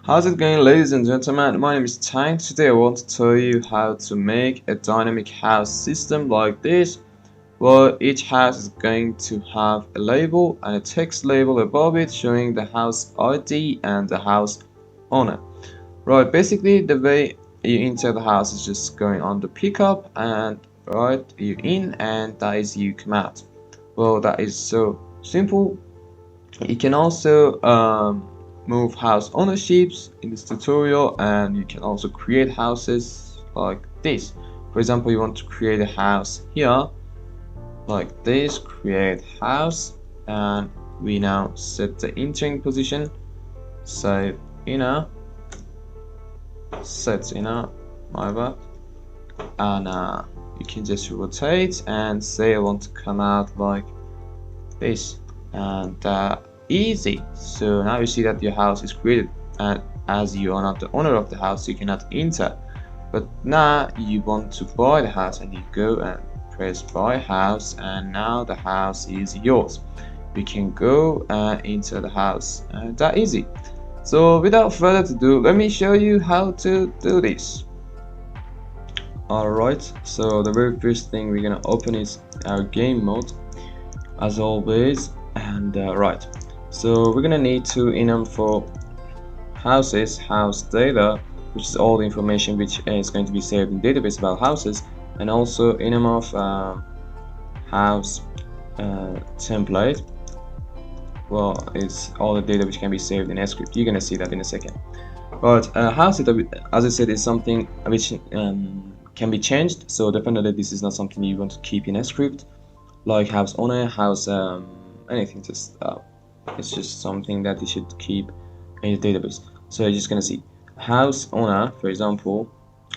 How's it going, ladies and gentlemen? My name is Tank. Today I want to tell you how to make a dynamic house system like this, where each house is going to have a label and a text label above it showing the house ID and the house owner. Right, basically the way you enter the house is just going on the pickup, and right, you in, and that is you come out. Well, that is so simple. You can also move house ownerships in this tutorial, and you can also create houses like this. For example, you want to create a house here like this, create house, and we now set the entering position, save inner, set inner, my bad, and you can just rotate and say I want to come out like this, and easy. So now you see that your house is created, and as you are not the owner of the house, you cannot enter. But now you want to buy the house, and you go and press buy house, and now the house is yours. You can go and enter the house, and that easy. So without further ado, let me show you how to do this. Alright, so the very first thing we're gonna open is our game mode as always, and right, so we're gonna need to enum for houses, house data, which is all the information which is going to be saved in database about houses, and also enum of house template. Well, it's all the data which can be saved in script. You're gonna see that in a second. But house data, as I said, is something which can be changed, so definitely this is not something you want to keep in script, like house owner, house anything. Just it's just something that you should keep in the database. So you're just gonna see house owner, for example,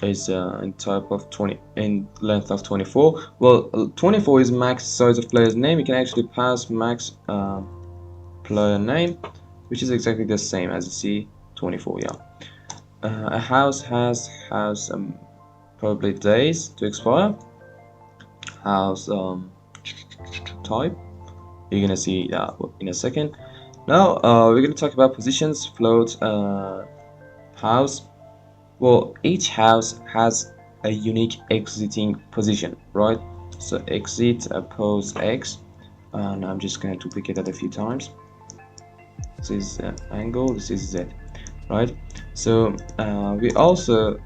is in type of 20, in length of 24. Well, 24 is max size of player's name. You can actually pass max player name, which is exactly the same as you see 24. Yeah, a house has probably days to expire. House type, you're gonna see that in a second. Now we're gonna talk about positions, float, house. Well, each house has a unique exiting position, right? So exit pose X, and I'm just gonna duplicate that a few times. This is angle, this is Z, right? So we also,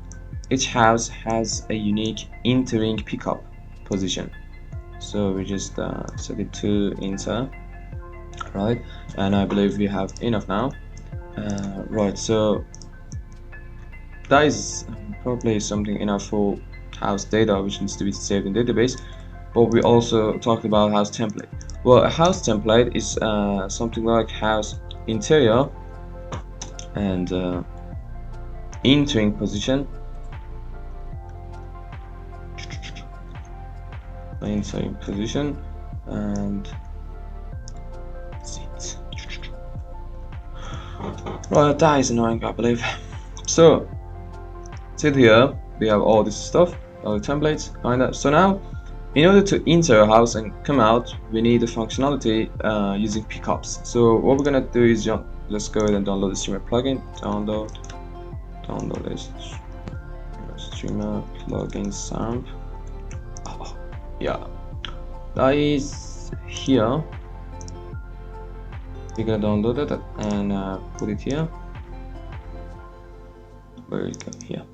each house has a unique entering pickup position. So we just set it to enter, right? And I believe we have enough now. Right, so that is probably something enough for house data which needs to be saved in database. But we also talked about house template. Well, a house template is something like house interior and entering position, entering position, and seat. Right, that is annoying, I believe. So sit here, we have all this stuff, all the templates, kinda. So now, in order to enter a house and come out, we need a functionality using pickups. So what we're gonna do is just go ahead and download the streamer plugin. Download this streamer plugin SAMP. Oh, yeah, that is here. We're gonna download it and put it here. Where it go? Here.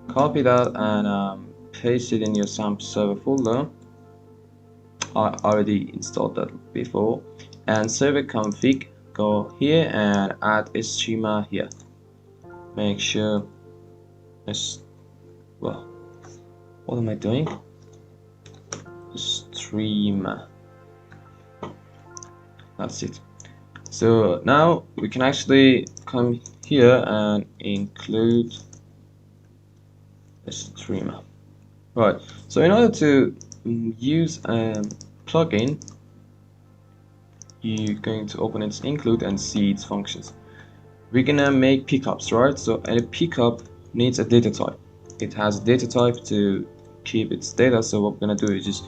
Copy that and paste it in your SAMP server folder. I already installed that before. And server config, go here and add a streamer here. Make sure it's, well, what am I doing? Streamer. That's it. So now we can actually come here and include a streamer. Right, so in order to use a plugin, you're going to open its include and see its functions. We're gonna make pickups, right? So a pickup needs a data type. It has a data type to keep its data. So what we're gonna do is just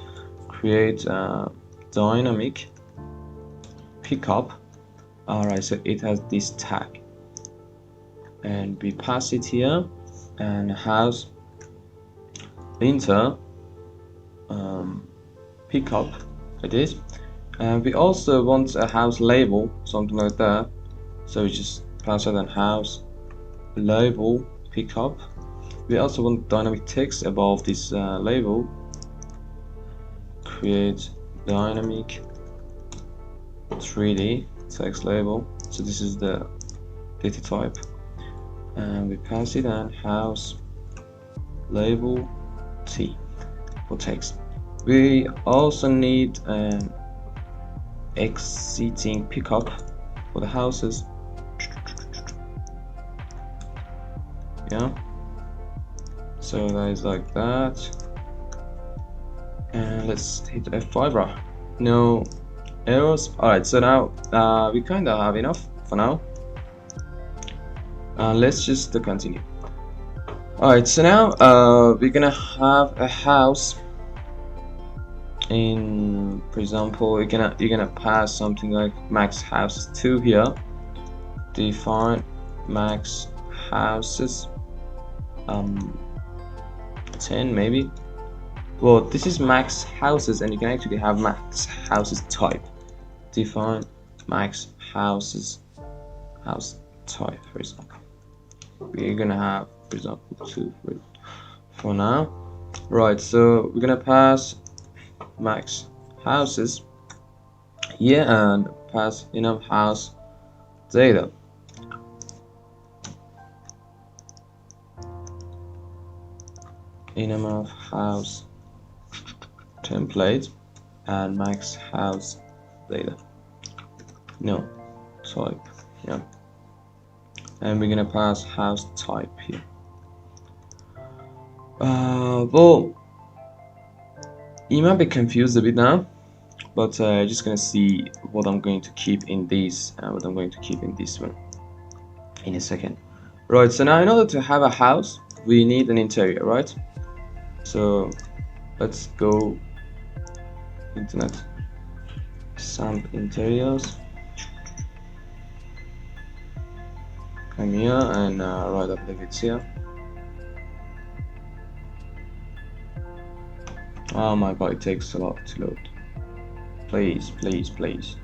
create a dynamic pickup. Alright, so it has this tag. and we pass it here, and house inter pickup it is. And we also want a house label, something like that, so we just pass it on house label pickup. We also want dynamic text above this label. Create dynamic 3D text label. So this is the data type, and we pass it on house label T for text. We also need an exiting pickup for the houses. Yeah, so that is like that, and let's hit F5. Right, no errors. Alright, so now we kind of have enough for now. Let's just continue. Alright, so now we're gonna have a house. In, for example, you're gonna pass something like max houses 2 here. Define max houses 10 maybe. Well, this is max houses, and you can actually have max houses type. Define max houses house type, for example. We're gonna have, for example, 2 for now. Right, so we're gonna pass max houses here and pass enough house data. Enough house template and max house data. No type, yeah. And we're gonna pass house type here. Well, you might be confused a bit now, but just gonna see what I'm going to keep in this and what I'm going to keep in this one in a second. Right, so now in order to have a house, we need an interior, right? So let's go internet SAMP interiors. Come here and right up the bits here. Oh my god, it takes a lot to load. Please, please, please.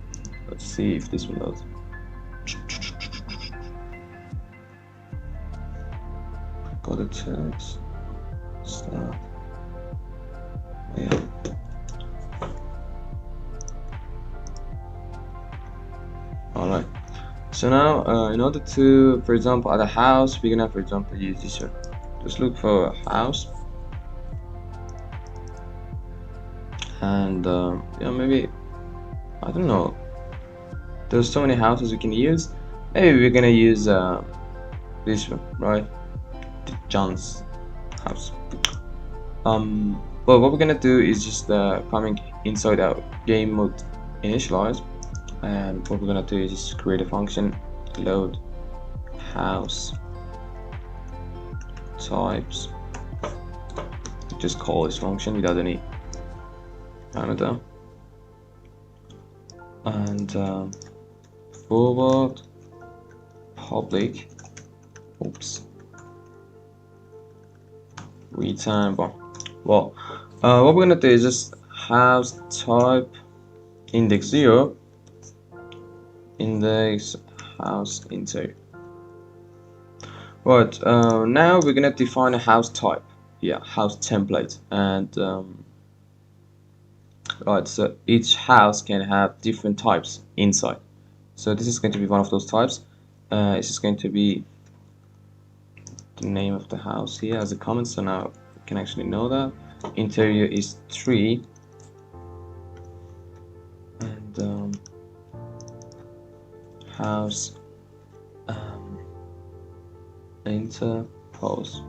Let's see if this will load. Got a text. Start. Yeah. Alright. So now, in order to, for example, at a house, we're gonna, for example, use this one. Just look for a house. And yeah, maybe, I don't know, there's so many houses we can use. Maybe we're gonna use this one, right? John's house. But what we're gonna do is just coming inside our game mode initialize, and what we're gonna do is just create a function load house types. Just call this function without any parameter, and forward public, oops, return bar. Well, what we're gonna do is just house type index 0 index house interior. Right, now we're gonna define a house type here, house template, and right, so each house can have different types inside. So this is going to be one of those types. It's just going to be the name of the house here as a comment, so now we can actually know that. Interior is 3, and house interpose.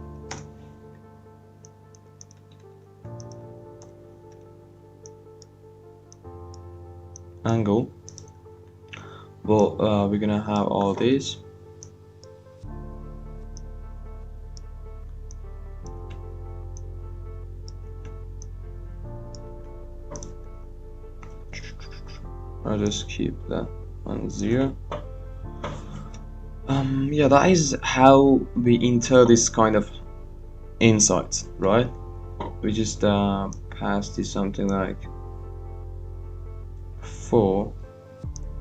Angle. Well, we're gonna have all these. I'll just keep that on 0. Yeah, that is how we enter this kind of insights, right? We just pass this something like 4,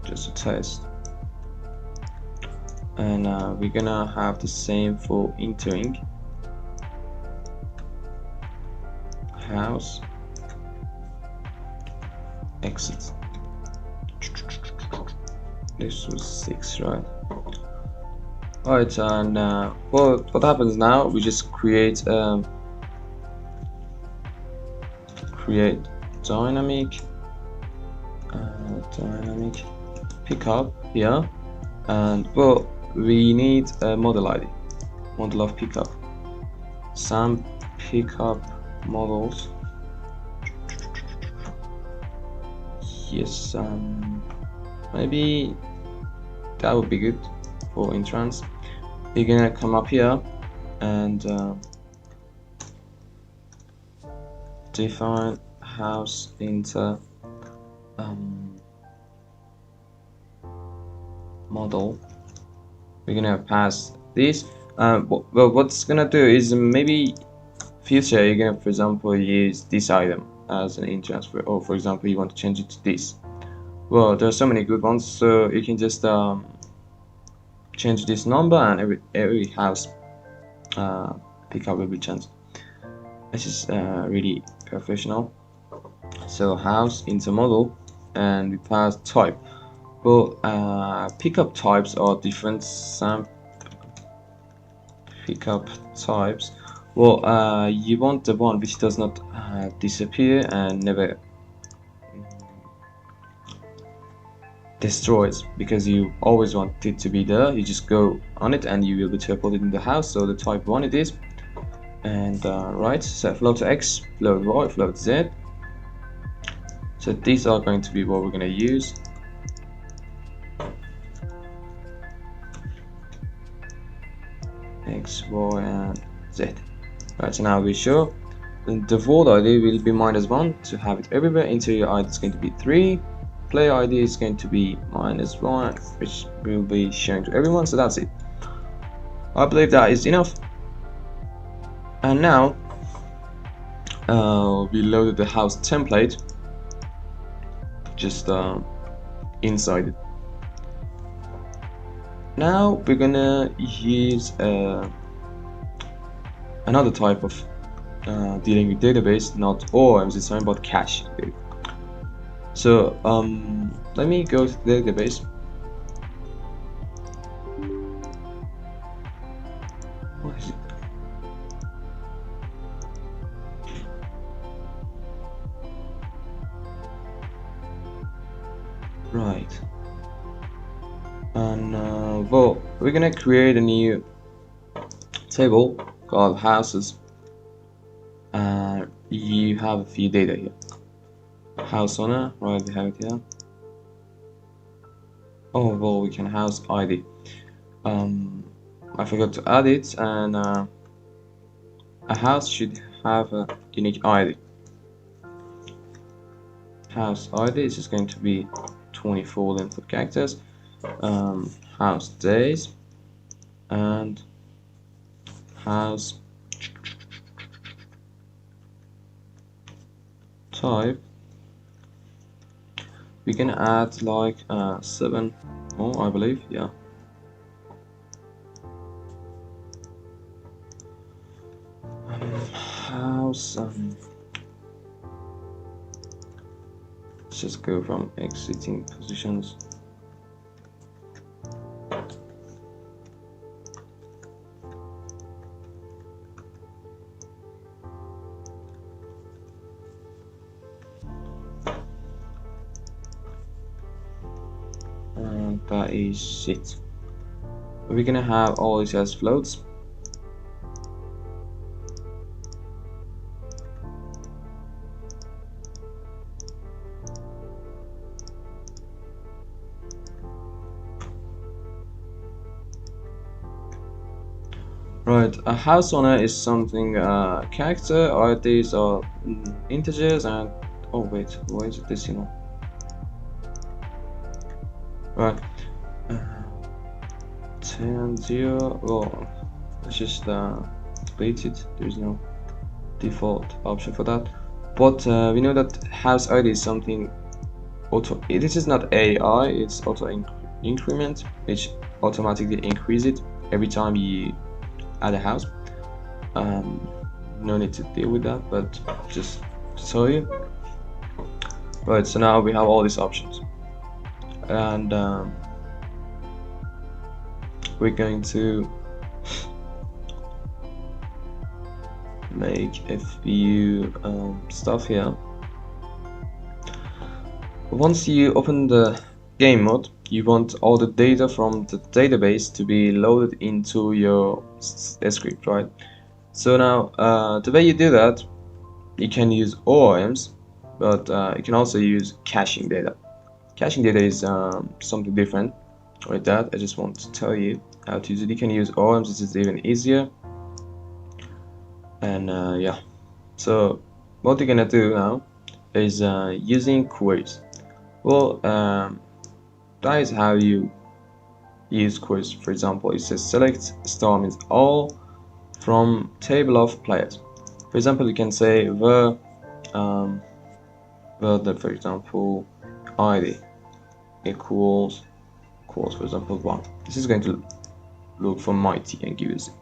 just a test, and we're gonna have the same for entering house, exit. This was 6, right? Alright, and what happens now? We just create dynamic pickup here, and well, we need a model ID, model of pickup, SAMP pickup models. Yes, maybe that would be good for entrance. You're gonna come up here and define house inter model. We're gonna pass this. Well, what's gonna do is maybe future you're gonna, for example, use this item as an entrance, or for example you want to change it to this. Well, there are so many good ones, so you can just change this number, and every house pickup will be changed. This is really professional. So house into model, and we pass type. Well, pickup types are different. Some pickup types. Well, you want the one which does not disappear and never destroys, because you always want it to be there. You just go on it and you will be teleported in the house. So the type 1 it is. And right, so float X, float Y, float Z. So these are going to be what we're going to use. X, Y, and Z. Right, so now we're sure. And the vault ID will be -1 to have it everywhere. Interior ID is going to be 3. Player ID is going to be -1, which will be shown to everyone. So that's it. I believe that is enough. And now we loaded the house template just inside it. Now we're gonna use another type of dealing with database, not orms this time, but cache. So let me go to the database. What is it? Right. And well, we're gonna create a new table called houses. You have a few data here. House owner, right? We have it here. Oh well, we can house ID. I forgot to add it, and a house should have a unique ID. House ID is just going to be 24 length of characters. House days and house type. We can add like 7 more, I believe. Yeah. House. Let's just go from exiting positions. And that is it. We're gonna have all these as floats. Right, a house owner is something character, IDs are integers, and oh wait, why is it decimal? Right, 10 0. Well, let's just delete it. There's no default option for that, but we know that house ID is something auto. This is not AI, it's auto increment, which automatically increase it every time you add a house. No need to deal with that, but just to tell you. Right, so now we have all these options, and we're going to make a few stuff here. Once you open the game mode, you want all the data from the database to be loaded into your script, right? So now the way you do that, you can use orms, but you can also use caching data. Caching data is something different. With that, I just want to tell you how to use it. You can use orms, this is even easier. And yeah, so what you're gonna do now is using queries. Well, that is how you use queries. For example, it says select star means all from table of players. For example, you can say the for example ID equals for example 1. This is going to look for mighty and give us it.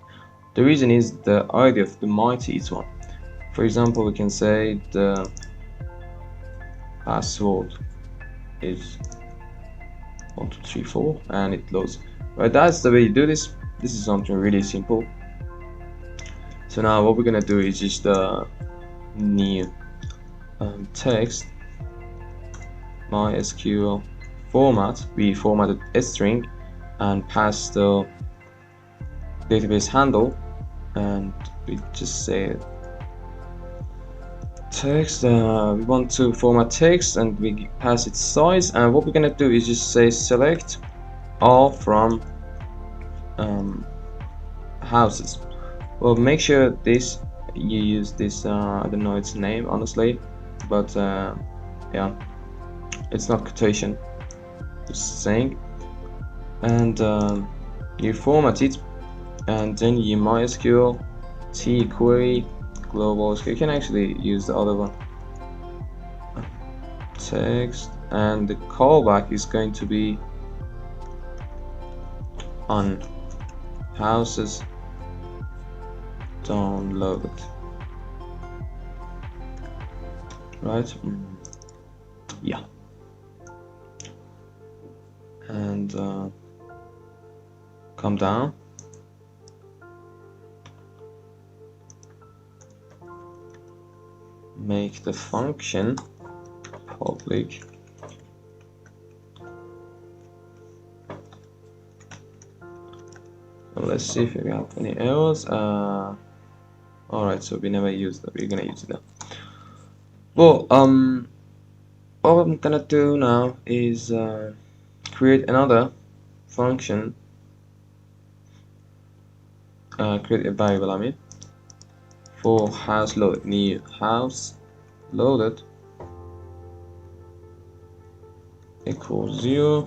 The reason is the ID of the mighty is 1. For example, we can say the password is 1 2 3 4 and it loads. Right, that's the way you do this. This is something really simple. So now what we're gonna do is just new text MySQL format. We formatted a string and passed the database handle, and we just say text. We want to format text and we pass its size, and what we're gonna do is just say select all from houses. Well, make sure this you use this I don't know its name honestly, but yeah, it's not quotation, just saying. And you format it, and then you MySQL T query global. You can actually use the other one, text, and the callback is going to be on houses downloaded, right? Yeah, and come down, make the function public, let's see if we have any errors. Alright, so we never used that, we're gonna use it now. Well, what I'm gonna do now is create another function, create a variable, I mean, for house loaded. New house loaded equals 0.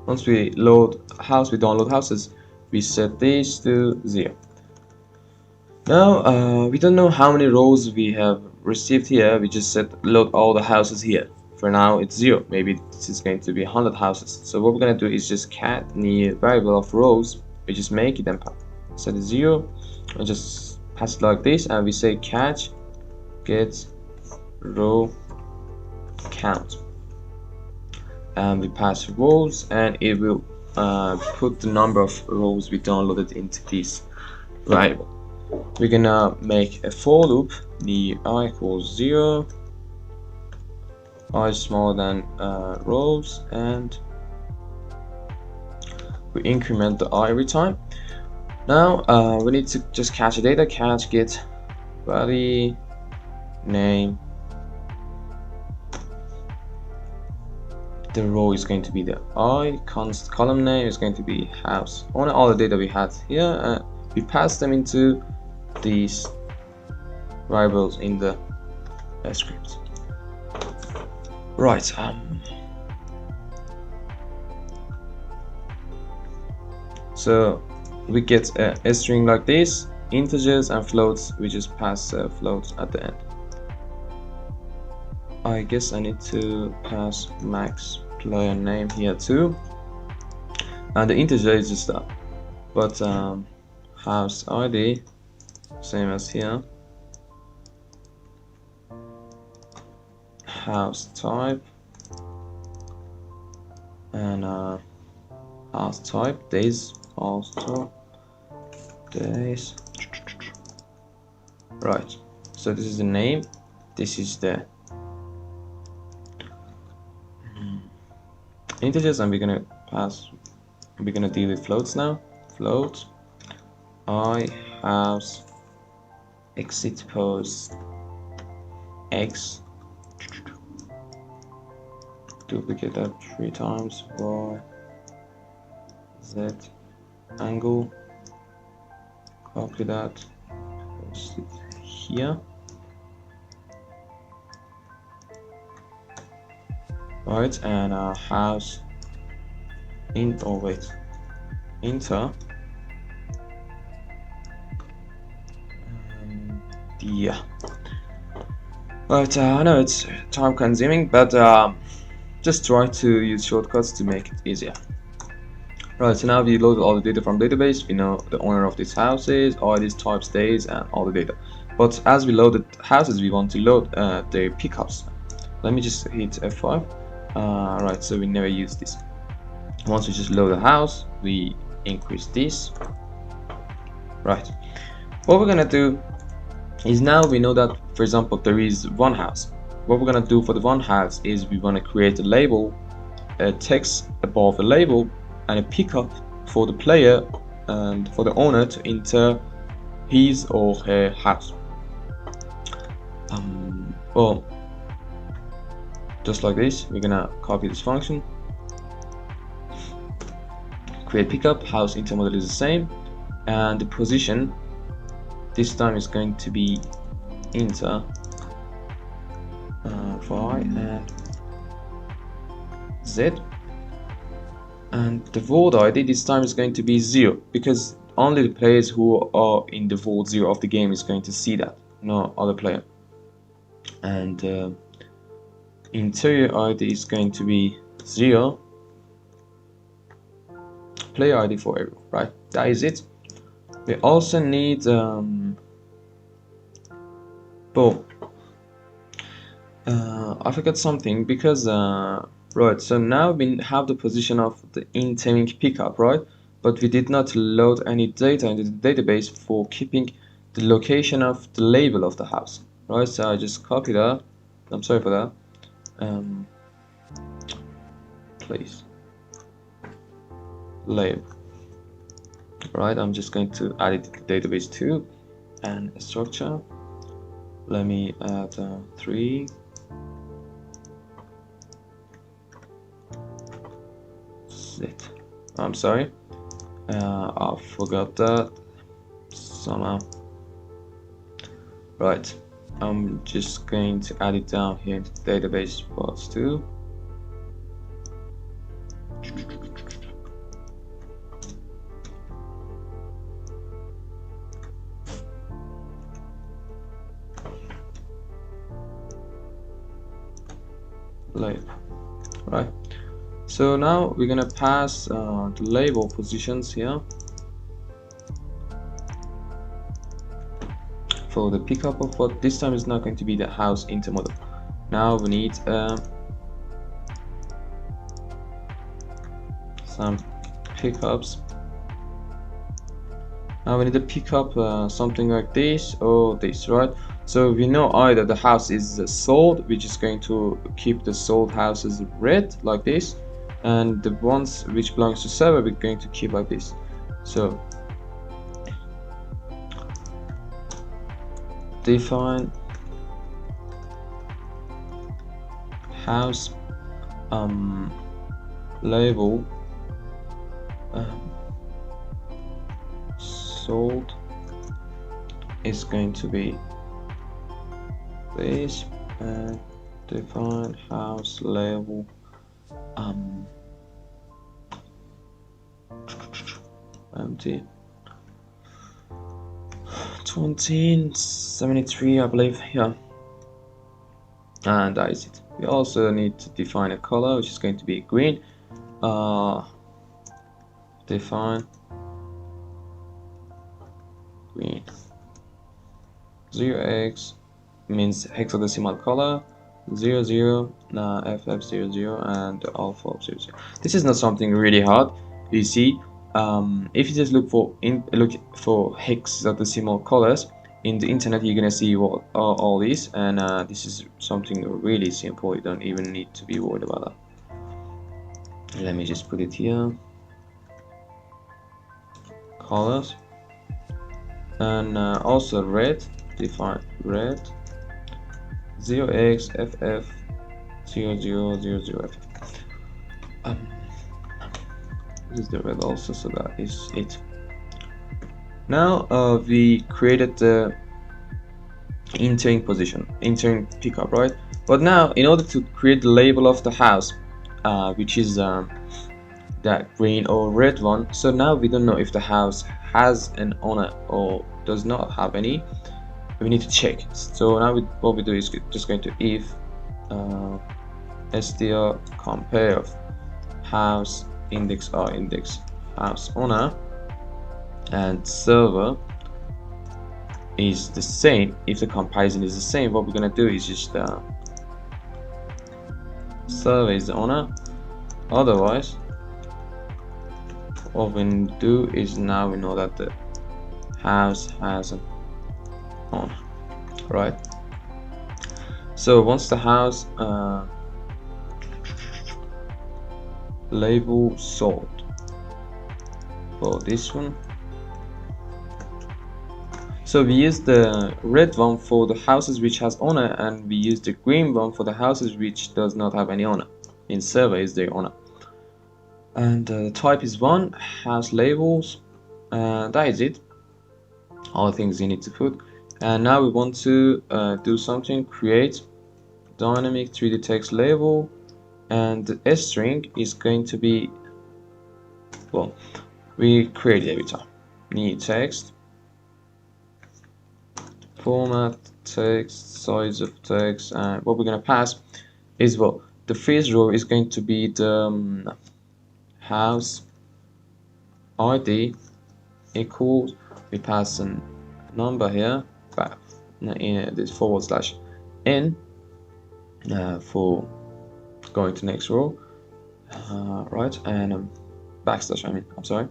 Once we load house, we download houses, we set this to 0. Now we don't know how many rows we have received here. We just set load all the houses here. For now it's 0. Maybe this is going to be 100 houses. So what we're gonna do is just cat new variable of rows. We just make it and set it 0 and just pass it like this, and we say catch get row count, and we pass rows, and it will put the number of rows we downloaded into this variable. We're gonna make a for loop, the I equals 0, I is smaller than rows, and we increment the I every time. Now we need to just catch the data, catch get body name. The row is going to be the I, const column name is going to be house. On all the data we had here, we pass them into these variables in the script. Right, So we get a string like this, integers and floats. We just pass floats at the end. I guess I need to pass max player name here too, and the integer is just that. But house ID, same as here. House type and house type days also days. Right, so this is the name, this is the integers, and we're gonna deal with floats now. Float I house exit post x, duplicate that 3 times, y z angle, copy that, paste it here. Right, and house int, oh wait, enter, and yeah. Right, I know it's time consuming, but just try to use shortcuts to make it easier. Right, so now we loaded all the data from database. We know the owner of these houses, all these types, days, and all the data. But as we loaded houses, we want to load their pickups. Let me just hit F5. Right, so we never use this. Once we just load a house, we increase this. Right, what we're gonna do is, now we know that, for example, there is one house. What we're gonna do for the one house is we want to create a label, a text above a label, and a pickup for the player and for the owner to enter his or her house. Well, just like this, we're gonna copy this function, create pickup, house enter model is the same, and the position this time is going to be enter y and z, and the vault ID this time is going to be 0, because only the players who are in the vault 0 of the game is going to see that, no other player. And interior ID is going to be 0, player ID for everyone. Right, that is it. We also need I forgot something, because right, so now we have the position of the incoming pickup, right? But we did not load any data into the database for keeping the location of the label of the house, right? So I just copy that. I'm sorry for that. Please, label. Right, I'm just going to add it to the database too, and a structure. Let me add 3. I'm sorry, I forgot that somehow. Right, I'm just going to add it down here into the database parts too. Label. Right, so now we're gonna pass the label positions here for the pickup of what this time is not going to be the house enter model. Now we need some pickups. Now we need to pick up something like this or this, right? So we know either the house is sold, we're just going to keep the sold houses red like this, and the ones which belongs to server we're going to keep like this. So define house label sold is going to be this, and define house label empty. 2073, I believe. Yeah, and that is it. We also need to define a color, which is going to be green. Define green. 0x means hexadecimal color, 00, FF00, and alpha of 00. This is not something really hard. You see, if you just look for hexadecimal colors in the internet, you're gonna see what all these, and this is something really simple. You don't even need to be worried about that. Let me just put it here. Colors, and also red. Define red. 0x ff 0000 ff. This is the red also, so that is it. Now we created the entering position, entering pickup, right? But now, in order to create the label of the house, which is that green or red one, so now we don't know if the house has an owner or does not have any. We need to check. So now what we do is just going to if str compare of house index or index house owner and server is the same. If the comparison is the same, what we're gonna do is just server is the owner. Otherwise, what we do is now we know that the house has an owner, right? So once the house label sold for this one, so we use the red one for the houses which has owner, and we use the green one for the houses which does not have any owner. In server is the owner, and the type is one, house labels, that is it, all the things you need to put. And now we want to do something, create dynamic 3D text label, and the string is going to be, well, we create it every time. New text, format, text, size of text, and what we're going to pass is, well, the first row is going to be the house ID equals, we pass a number here, but in this /n for going to next row, right, and backslash, I'm sorry.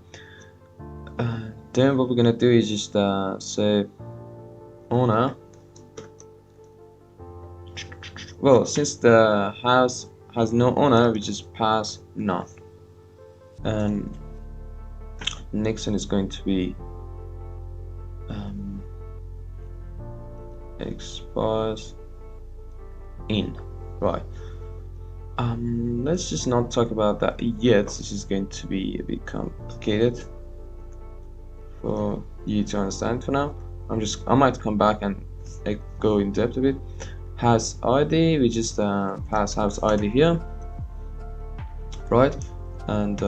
Then what we're gonna do is just say owner. Well, since the house has no owner, we just pass none, and next one is going to be expires in, right. Let's just not talk about that yet. This is going to be a bit complicated for you to understand for now. I might come back and go in depth a bit. House ID, we just pass house ID here, right, and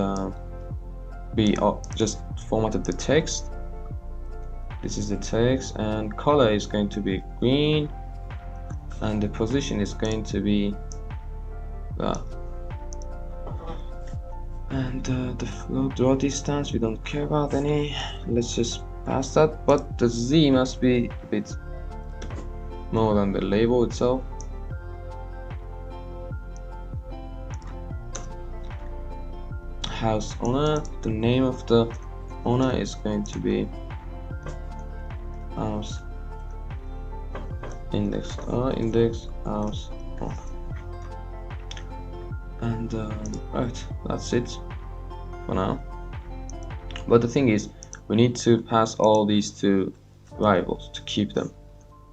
we just formatted the text. This is the text, and color is going to be green, and the position is going to be that. And the flow draw distance, we don't care about any. Let's just pass that, but the Z must be a bit more than the label itself. House owner, the name of the owner is going to be house index house owner. And right, that's it for now. But the thing is, we need to pass all these two variables to keep them.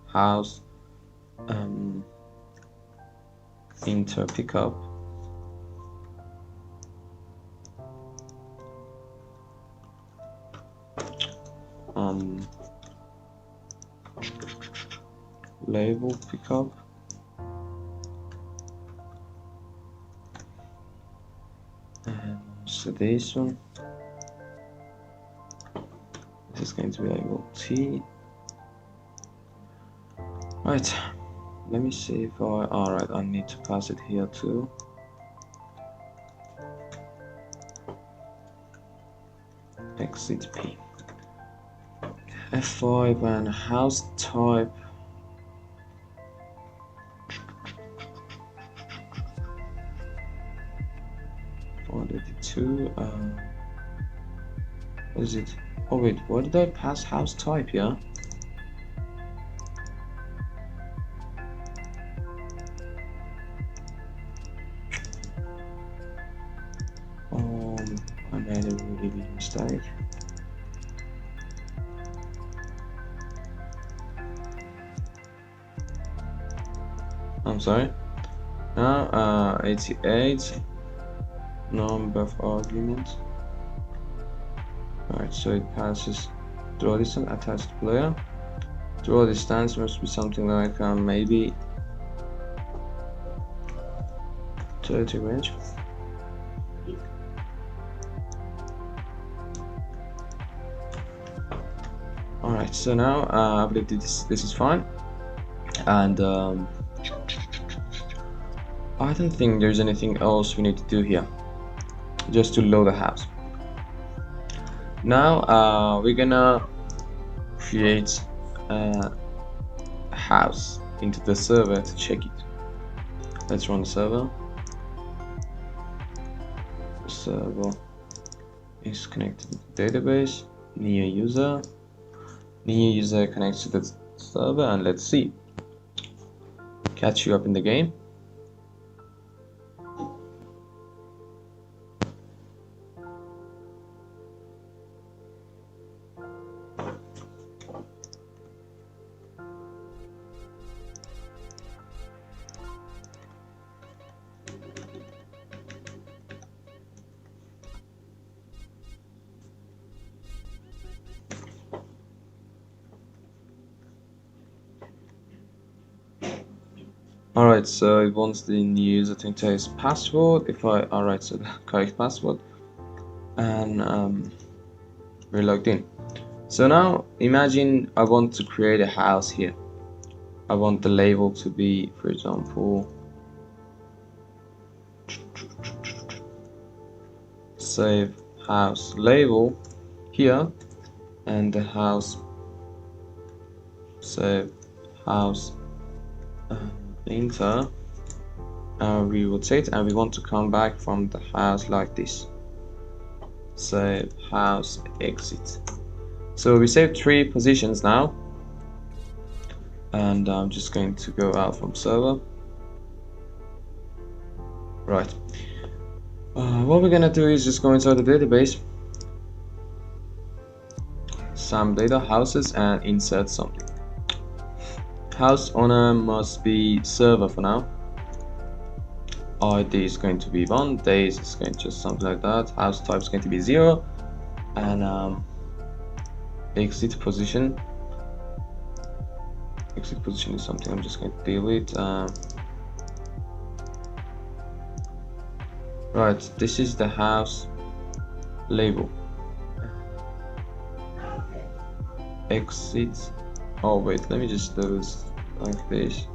House inter pickup label pickup and so this one is going to be label T. Right, let me see if alright, I need to pass it here too. Exit P. F5 and house type. Two. What is it? Oh wait, why did I pass house type here? I made a really big mistake. I'm sorry. Now 88 number of arguments. Alright, so it passes draw distance attached player. Draw distance must be something like maybe 30 range. Alright, so now I believe this is fine, and I don't think there's anything else we need to do here, just to load the house. Now we're gonna create a house into the server to check it. Let's run the server. The server is connected to the database. New user connects to the server, and let's see. Catch you up in the game. Alright, so it wants the new user to enter his password. If I alright, so the correct password, and we're logged in. So now imagine I want to create a house here. I want the label to be, for example, save house label here, and the house save house enter, we rotate, and we want to come back from the house like this. Save house exit. So we saved 3 positions now, and I'm just going to go out from server. Right, what we're gonna do is just go inside the database, SAMP data houses, and insert something. House owner must be server for now. ID is going to be 1, days is going to just something like that. House type is going to be 0, and exit position. Exit position is something I'm just going to deal with. Right, this is the house label. Exit. Oh wait, let me just do this like this.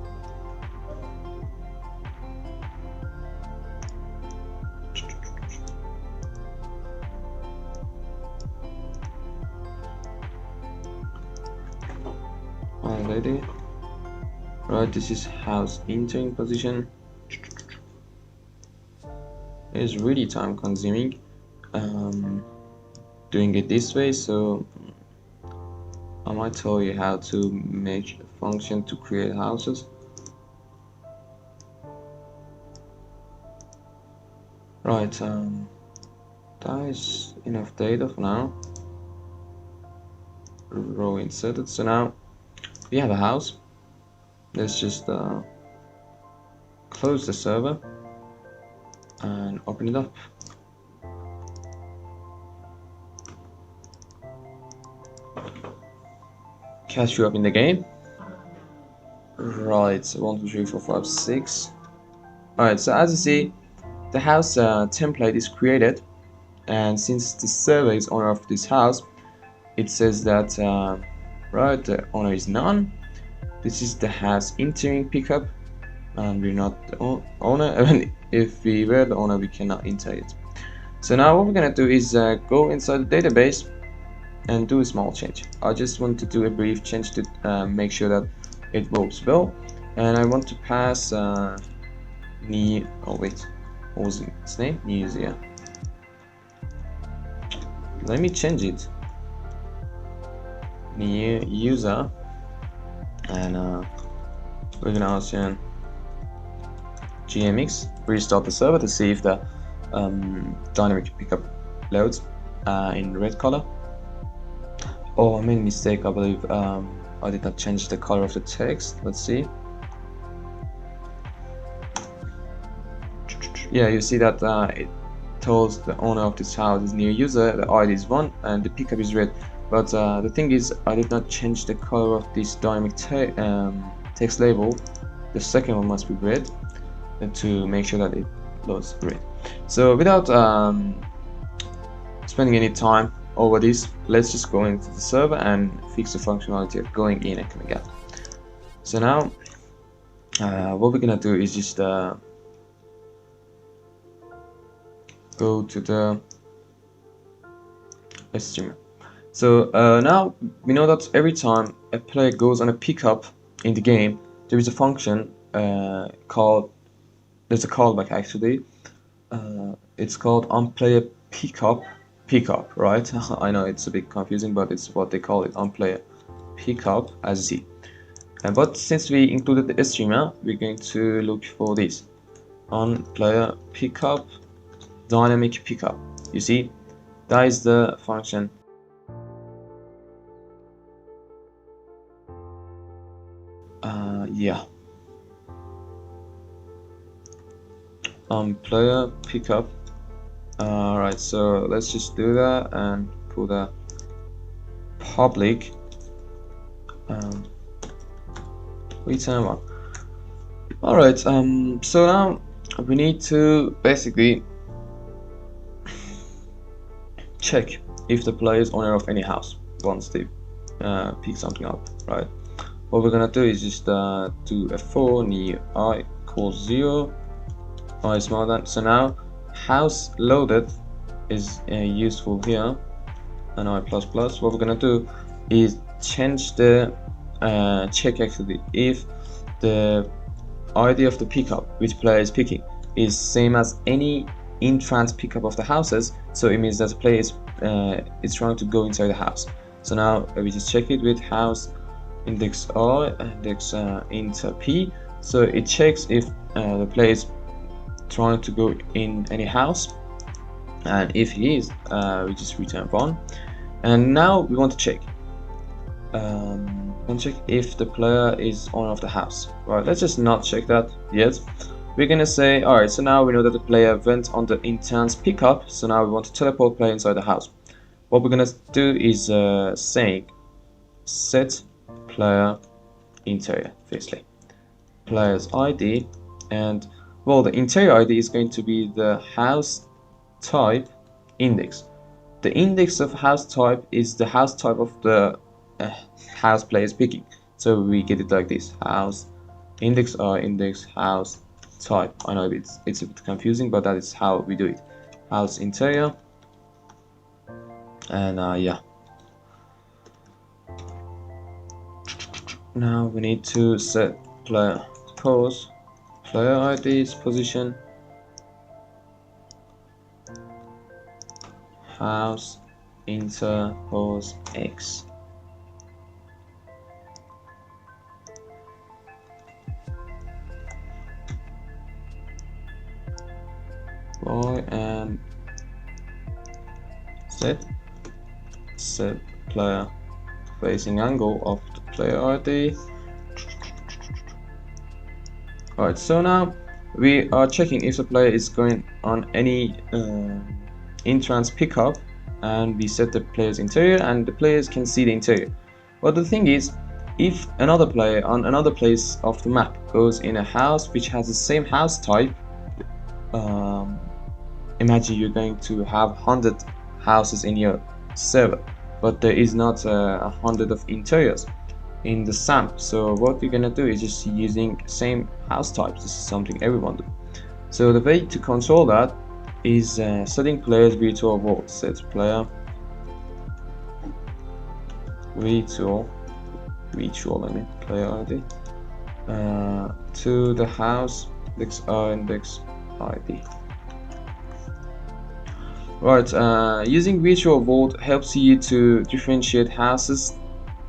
Already. Right, this is house entering position. It's really time consuming doing it this way, so I might tell you how to make a function to create houses. Right, that is enough data for now. Row inserted. So now we have a house. Let's just close the server and open it up. Catch you up in the game. Right, 1 2 3 4 5 6. Alright, so as you see, the house template is created, and since the server is owner of this house, it says that right, the owner is none. This is the house entering pickup, and we're not the owner. And if we were the owner, we cannot enter it. So now what we're gonna do is go inside the database and do a small change. I just want to do a brief change to make sure that it works well, and I want to pass what was its name? News, yeah. Let me change it. New user, and we're gonna also gmx restart the server to see if the dynamic pickup loads in red color. Oh, I made a mistake. I believe I did not change the color of the text. Let's see. Yeah, you see that it tells the owner of this house is new user, the ID is 1, and the pickup is red. But the thing is, I did not change the color of this dynamic text label. The second one must be red, and to make sure that it loads red. So without spending any time over this, let's just go into the server and fix the functionality of going in and coming out. So now what we're gonna do is just go to the streamer. So now we know that every time a player goes on a pickup in the game, there is a function called, there's a callback actually. It's called onPlayer pickup, right? I know it's a bit confusing, but it's what they call it, onPlayer pickup, as you see. But since we included the streamer, we're going to look for this onPlayer pickup dynamic pickup. You see, that is the function. Yeah, player pickup. Right, so let's just do that and put a public return 1. All right, so now we need to basically check if the player is owner of any house once they pick something up, right? What we're gonna do is just do a for new I equals 0, I is smaller than. So now house loaded is useful here, and I plus plus. What we're gonna do is change the check actually if the ID of the pickup which player is picking is same as any in-trans pickup of the houses, so it means that the player is trying to go inside the house. So now we just check it with house index I, index int p. So it checks if the player is trying to go in any house, and if he is, we just return 1. And now we want to check if the player is owner of the house. Right, let's just not check that yet. We're gonna say, alright, so now we know that the player went on the intense pickup, so now we want to teleport player inside the house. What we're gonna do is saying set player interior, firstly player's ID, and well, the interior ID is going to be the house type index. The index of house type is the house type of the house player is picking, so we get it like this: house index I index house type. I know it's a bit confusing, but that is how we do it. House interior, and yeah. Now we need to set player pose, player ID's position, house inter pose x. Y and set player facing angle of the player ID. Alright, so now we are checking if the player is going on any in-trans pickup, and we set the player's interior, and the players can see the interior. But the thing is, if another player on another place of the map goes in a house which has the same house type, imagine you're going to have 100 houses in your server, but there is not 100 of interiors in the SAMP. So what you're gonna do is just using same house types. This is something everyone do. So the way to control that is setting player's virtual world. Set player virtual player ID to the house index ID. Right, using virtual world helps you to differentiate houses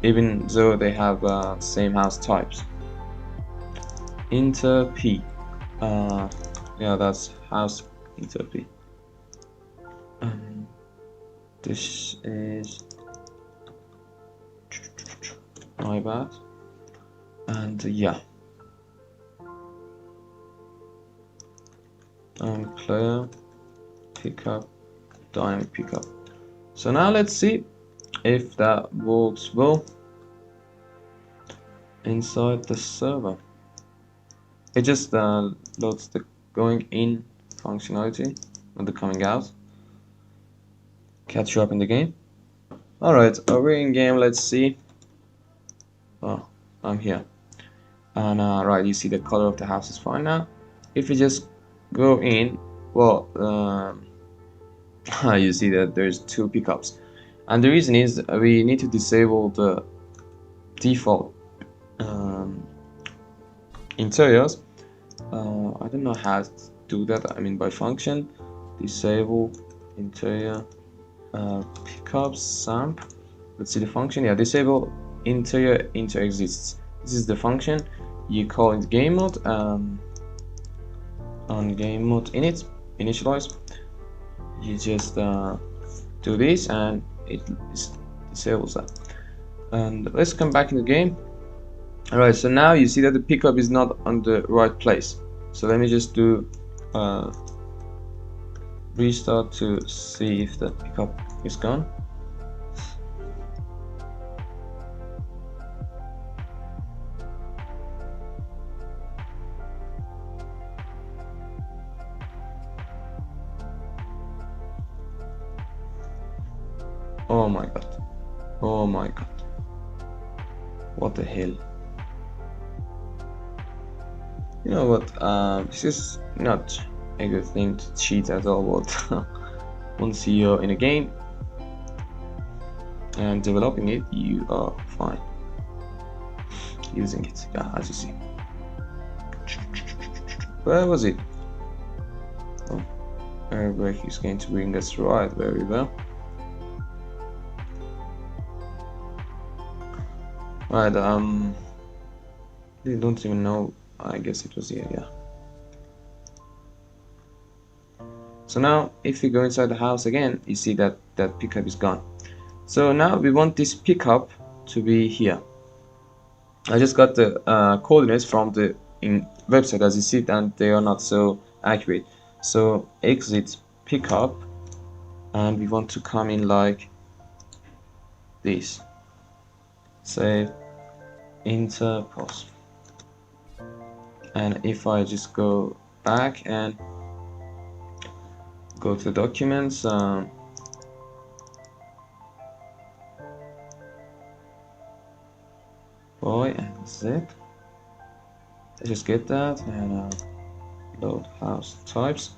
even though they have same house types. Inter P, yeah, that's house inter P. This is my bad, and yeah, player pickup dynamic pickup. So now let's see if that works well inside the server. It just loads the going in functionality, not the coming out. Catch you up in the game. Alright, over in game, let's see. Oh, I'm here. And right, you see the color of the house is fine now. If you just go in, well, you see that there's 2 pickups. And the reason is we need to disable the default interiors. I don't know how to do that. I mean, by function, disable interior pickups SAMP. Let's see the function. Yeah, disable interior exists. This is the function. You call it game mode. On game mode init initialize. You just do this and it disables that. And let's come back in the game. Alright, so now you see that the pickup is not on the right place. So let me just do restart to see if the pickup is gone. Oh my god. Oh my god. What the hell? You know what, this is not a good thing to cheat at all, but once you're in a game and developing it, you are fine using it. Yeah, as you see. Where was it? Oh, air brake is going to bring us right very well. Right, I don't even know. I guess it was here, yeah. So now if we go inside the house again, you see that that pickup is gone. So now we want this pickup to be here. I just got the coordinates from the website, as you see, and they are not so accurate. So exit pickup, and we want to come in like this. Save, enter, pause. And if I just go back and go to documents, boy and zip, I just get that and load house types.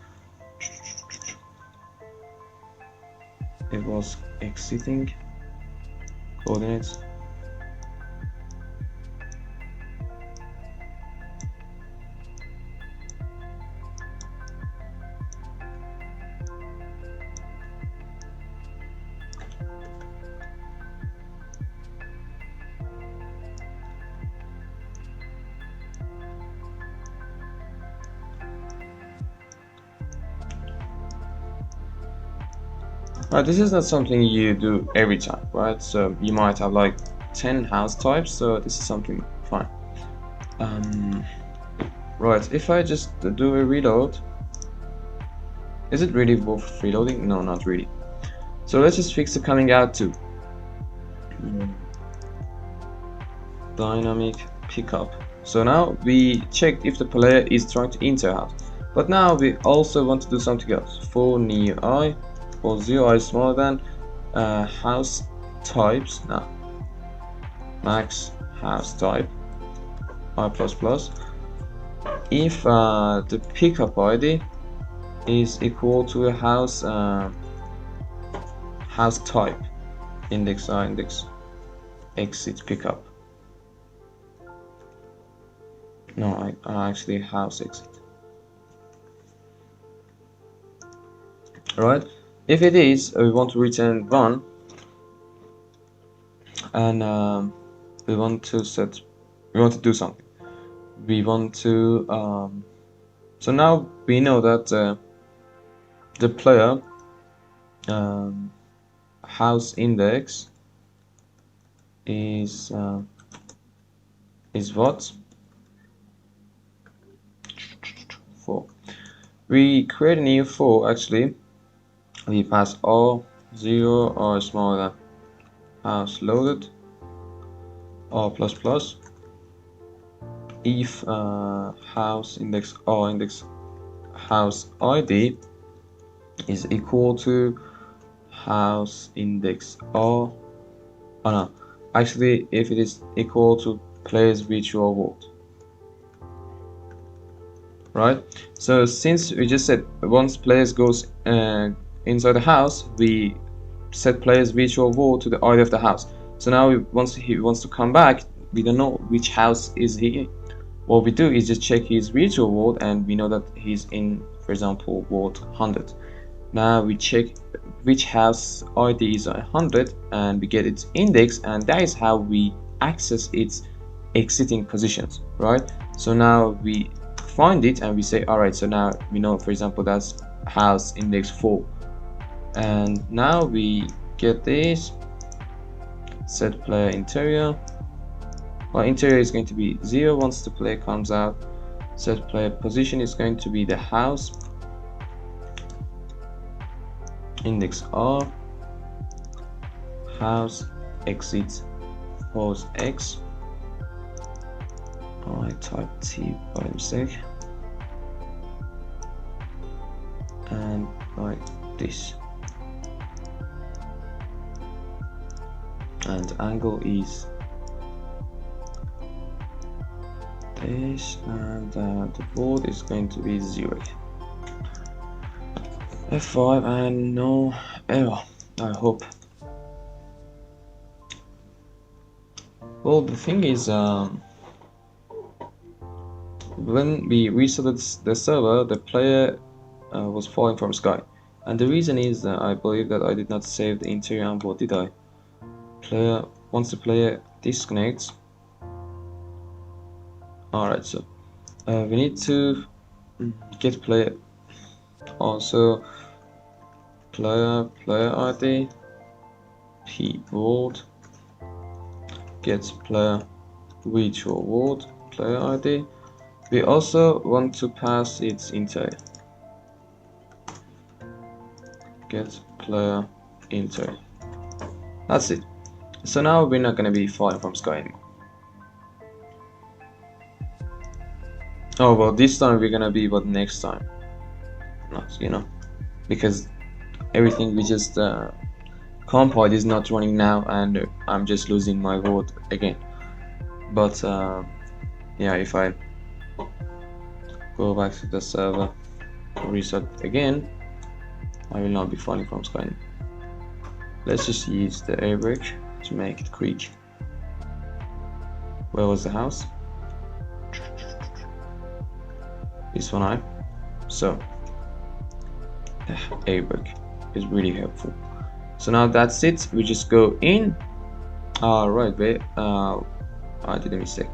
It was exiting coordinates. Right, this is not something you do every time, right? So you might have like 10 house types, so this is something fine. Right, if I just do a reload, is it really worth reloading? No, not really. So let's just fix the coming out too. Dynamic pickup. So now we checked if the player is trying to enter house, but now we also want to do something else. For new I, or 0 I is smaller than house types now. Max house type I++. If the pickup ID is equal to a house house type, index I, index exit pickup. No, I actually house exit. Right? If it is, we want to return 1, and we want to do something. We want to so now we know that the player house index is what? 4. We create a new 4 actually. We pass all 0 or smaller than house loaded or ++. If house index or index house ID is equal to house index or oh no, actually if it is equal to player's virtual world. Right, so since we just said once players goes inside the house, we set player's virtual world to the ID of the house. So now once he wants to come back, we don't know which house is he in. What we do is just check his virtual world, and we know that he's in, for example, world 100. Now we check which house ID is 100 and we get its index, and that is how we access its exiting positions, right? So now we find it and we say, alright, so now we know, for example, that's house index 4, and now we get this set player interior. Well, interior is going to be 0 once the player comes out. Set player position is going to be the house index R, house exit pose X. Oh, I typed T by mistake, and like this, and angle is this, and the board is going to be 0. F5 and no error, I hope. Well, the thing is, when we restarted the server, the player was falling from sky, and the reason is that I believe that I did not save the interior onboard, did I? Once the player disconnects. Alright, so we need to get player also player ID p world gets player virtual world player ID. We also want to pass its interior, get player interior. That's it. So now we're not gonna be falling from sky anymore. Oh well, this time we're gonna be, but next time not, you know, because everything we just compiled is not running now, and I'm just losing my world again. But yeah, if I go back to the server, reset again, I will not be falling from sky anymore. Let's just use the air brake to make it quick. Where was the house? This one. So the air brake is really helpful. So now that's it. We just go in. Right, wait, I did a mistake.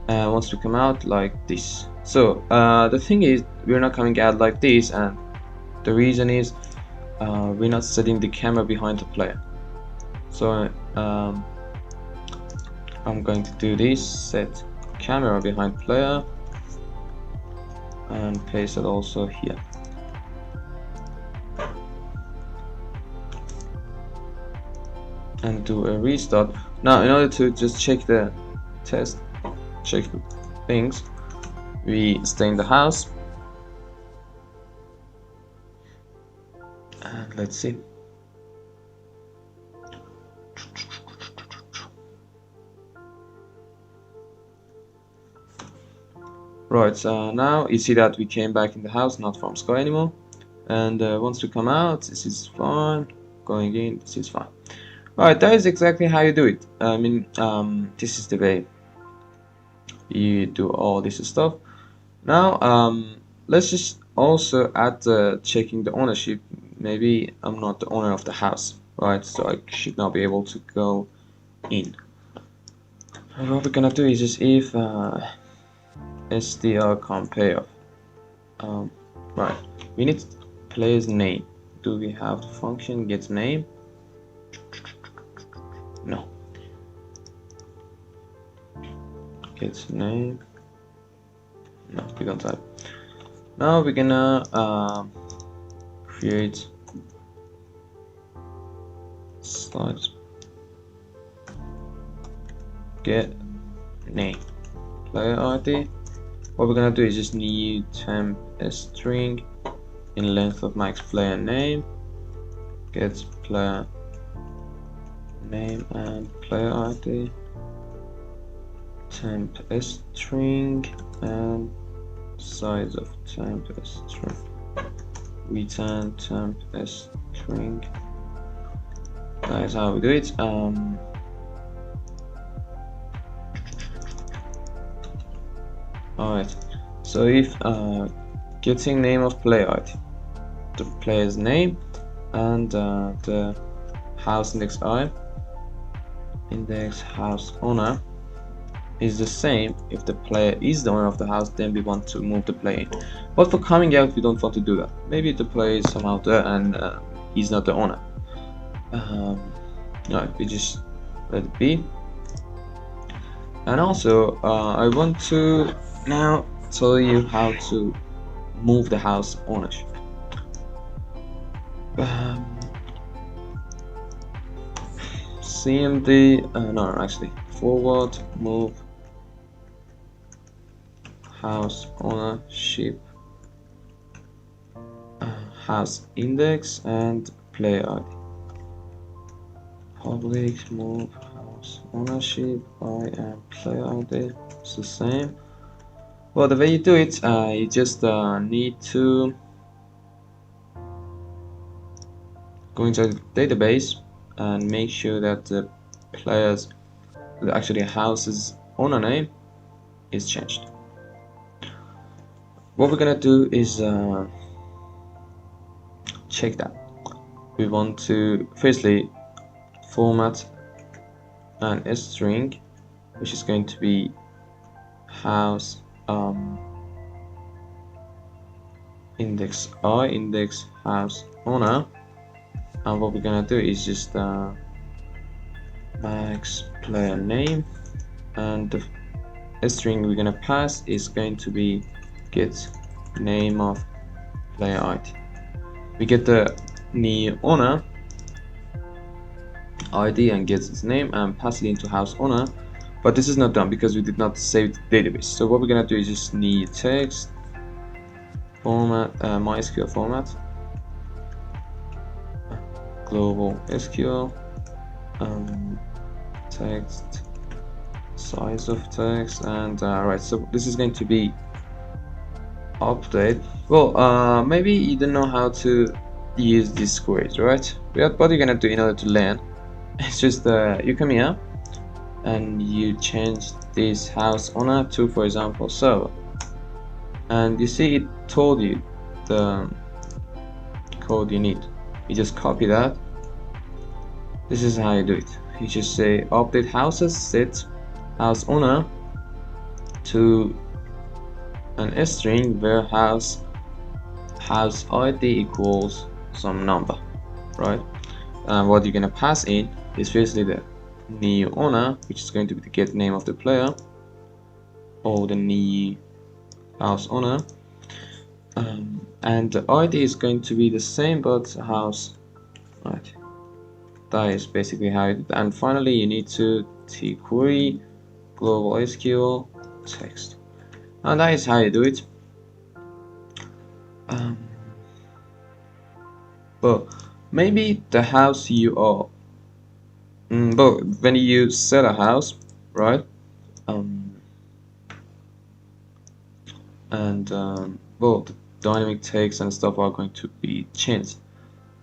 Once we come out like this. So the thing is, we're not coming out like this, and the reason is we're not setting the camera behind the player. So I'm going to do this, set camera behind player, and paste it also here. And do a restart. Now in order to just check the things, we stay in the house, and let's see. Right, so now you see that we came back in the house, not from sky anymore. And once we come out, this is fine. Going in, this is fine. Alright, that is exactly how you do it. I mean, this is the way you do all this stuff. Now, let's just also add checking the ownership. Maybe I'm not the owner of the house, right? So I should not be able to go in. And what we're gonna do is just if str compare. Right, we need player's name. Do we have the function get name? No. Get name. No, we don't have. Now we're gonna create slides. Get name. Player ID. What we're gonna do is just new temp string in length of max player name. Get player name and player ID. Temp string and size of temp string. Return temp string. That is how we do it. Alright, so if getting name of player ID, the player's name and the house index house owner is the same. If the player is the owner of the house, then we want to move the player in. But for coming out, we don't want to do that. Maybe the player is somehow there and he's not the owner. No, we just let it be. And also, I want to now tell you how to move the house ownership. CMD, no, actually, forward move house ownership, house index and player ID. Public move house ownership and player ID. It's the same. Well, the way you do it, you just need to go into the database and make sure that the player's, actually house's owner name is changed. What we're gonna do is check that. We want to firstly format an string, which is going to be house index house owner, and what we're gonna do is just max player name, and the string we're gonna pass is going to be get name of player ID. We get the new owner ID and gets its name and pass it into house owner, but this is not done because we did not save the database. So what we're gonna do is just need text format, MySQL format, global SQL, text, size of text, and right. So this is going to be update. Well, maybe you don't know how to use this queries, right? But what you're gonna do in order to learn, it's just you come here and you change this house owner to, for example, server, and you see it told you the code you need. You just copy that. This is how you do it. You just say update houses, set house owner to an string where house ID equals some number, right? And what you're gonna pass in is firstly the new owner, which is going to be the get name of the player, or the new house owner, and the ID is going to be the same but house, right? That is basically how it. And finally, you need to query global SQL text, and that is how you do it. But maybe the house you are, but when you sell a house, right? and well, the dynamic text and stuff are going to be changed.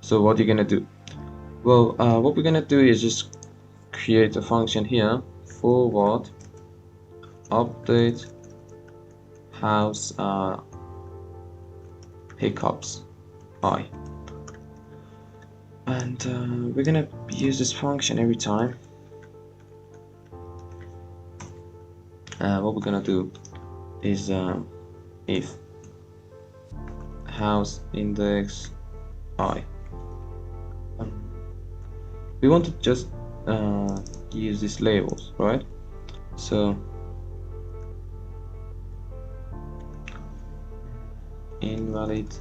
So what you're gonna do? Well, what we're gonna do is just create a function here, forward update house pickups I, and we're gonna use this function every time. What we're gonna do is if house index I, we want to just use these labels, right? So invalid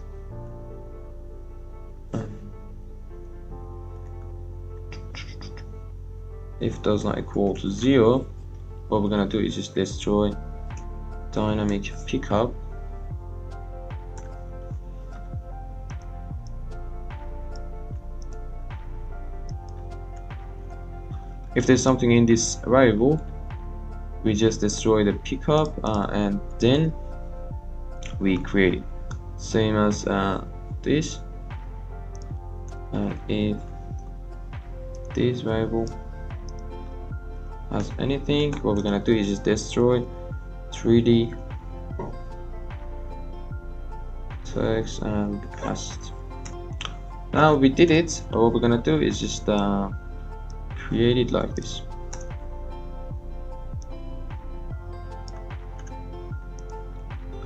if does not equal to 0, what we're gonna do is just destroy dynamic pickup. If there's something in this variable, we just destroy the pickup and then we create it. Same as this. If this variable has anything, what we're gonna do is just destroy 3D text and cast. Now we did it. What we're gonna do is just create it like this.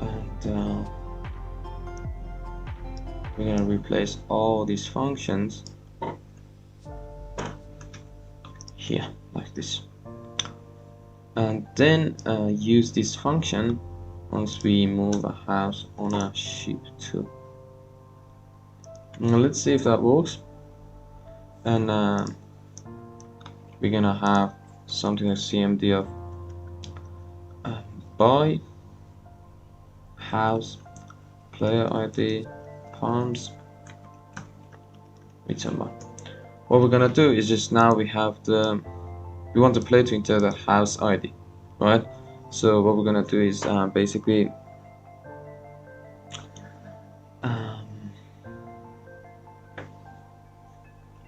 And we're gonna replace all these functions here like this, and then use this function once we move a house ownership to. Now let's see if that works, and we're gonna have something like CMD of by house player ID palms return by. What we're gonna do is just now we have we want the player to enter the house ID, right? So what we're gonna do is basically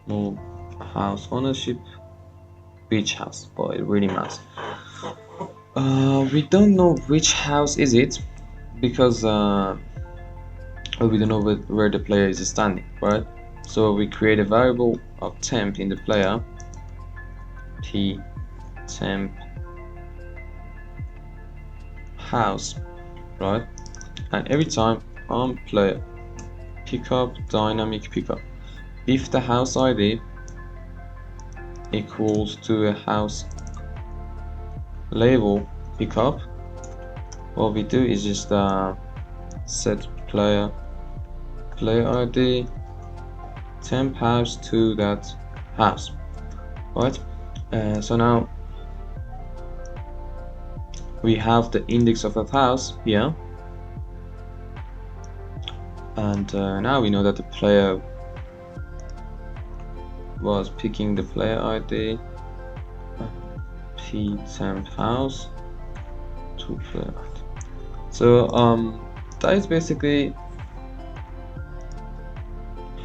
move house ownership, which house? Oh, it really matters. We don't know which house is it because well, we don't know where the player is standing, right? So we create a variable of temp in the player, p temp house, right? And every time on player pickup dynamic pickup, if the house ID equals to a house label pickup, what we do is just set player ID temp house to that house, right? So now we have the index of that house here, and now we know that the player was picking the player ID p temp house to player ID. So that is basically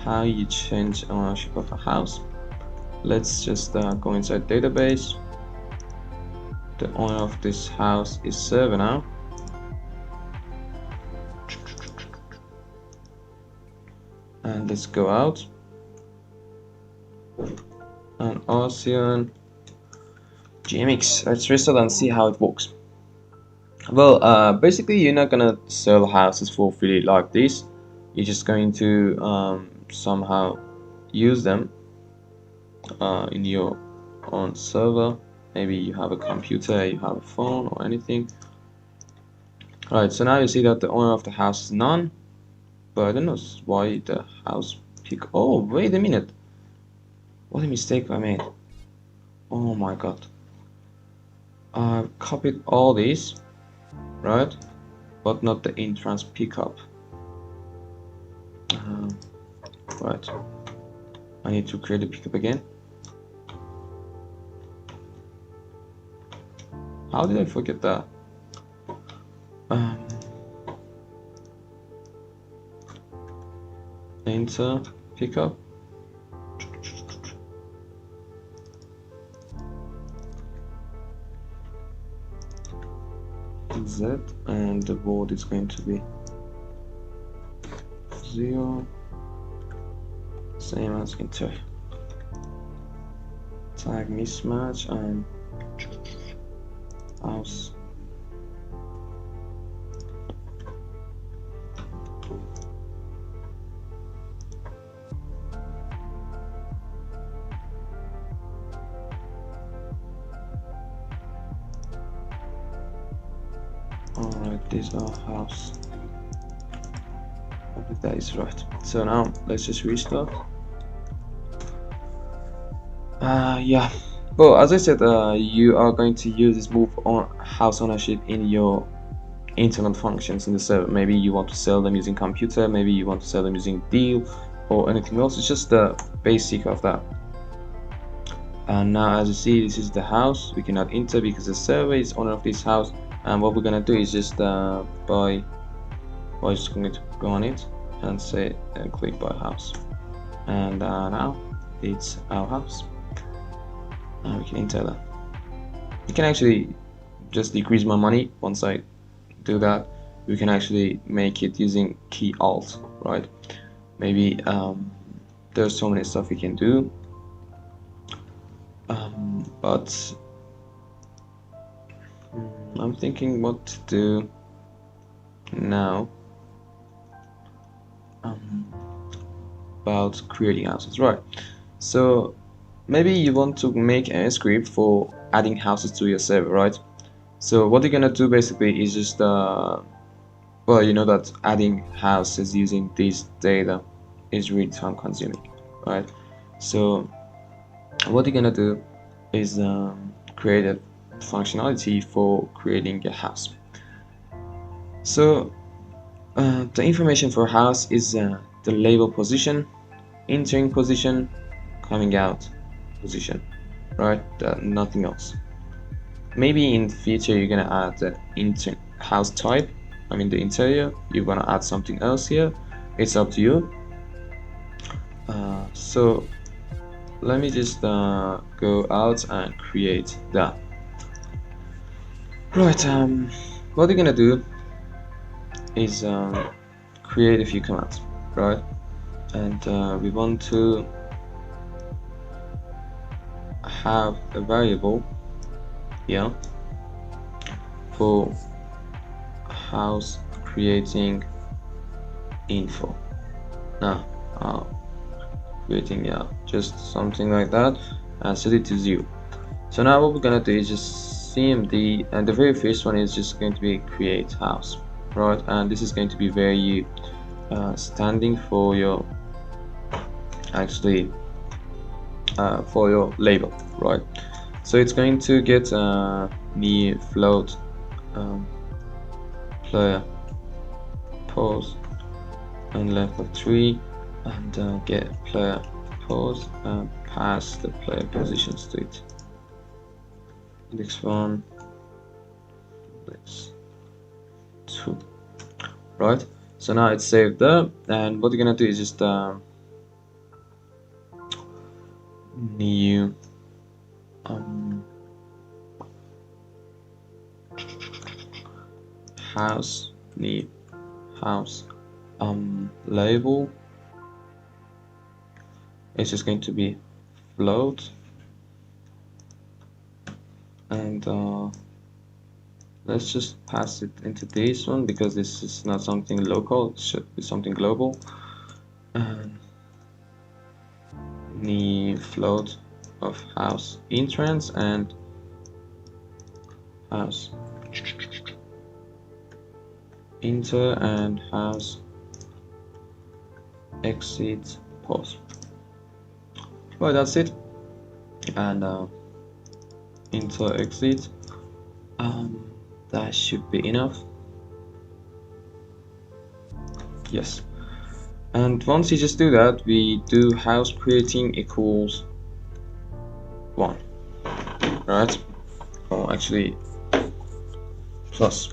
how you change ownership of a house. Let's just go inside database. The owner of this house is server now. And let's go out and Ocean GMX. Let's restart and see how it works. Well, basically you're not gonna sell houses for free like this. You're just going to somehow use them in your own server. Maybe you have a computer, you have a phone or anything. Alright, so now you see that the owner of the house is none, but I don't know why the house pick. Oh, wait a minute, what a mistake I made. Oh my god, I copied all these, right, but not the entrance pickup. Right, I need to create a pickup again. How did I forget that? enter pickup. Z, and the board is going to be 0, same as enter. Tag mismatch and house. Alright, these are house. I think that is right. So now let's just restart. Yeah, well, as I said, you are going to use this move on house ownership in your internal functions in the server. Maybe you want to sell them using computer, maybe you want to sell them using deal or anything else. It's just the basic of that. And now, as you see, this is the house. We cannot enter because the server is owner of this house. And what we're gonna do is just we're just going to go on it and say click buy house, and now it's our house. Now we can enter that. You can actually just decrease my money. Once I do that, we can actually make it using key alt, right? Maybe there's so many stuff we can do, but I'm thinking what to do now about creating houses, right? So maybe you want to make a script for adding houses to your server, right? So what you're gonna do basically is just well, you know that adding houses using this data is really time consuming, right? So what you're gonna do is create a functionality for creating a house. So the information for house is the label position, entering position, coming out position, right? Nothing else. Maybe in the future you're gonna add the house type. I mean the interior. You're gonna add something else here. It's up to you. So let me just go out and create that. Right. What we're gonna do is create a few commands, right? And we want to have a variable here for house creating info. Now creating just something like that and set it to 0. So now what we're gonna do is just CMD, and the very first one is just going to be create house, right? And this is going to be very standing for your actually for your label, right? So it's going to get new float player pose and length of 3, and get player pose and pass the player positions to it. Index 1, index 2, right? So now it's saved there, and what you're gonna do is just new house, new house label. It's just going to be float, and let's just pass it into this one because this is not something local, it should be something global. And the float of house entrance and house enter and house exit pause. Well, that's it. And enter exit. That should be enough. Yes. And once you just do that, we do house creating equals 1, right? Oh, actually plus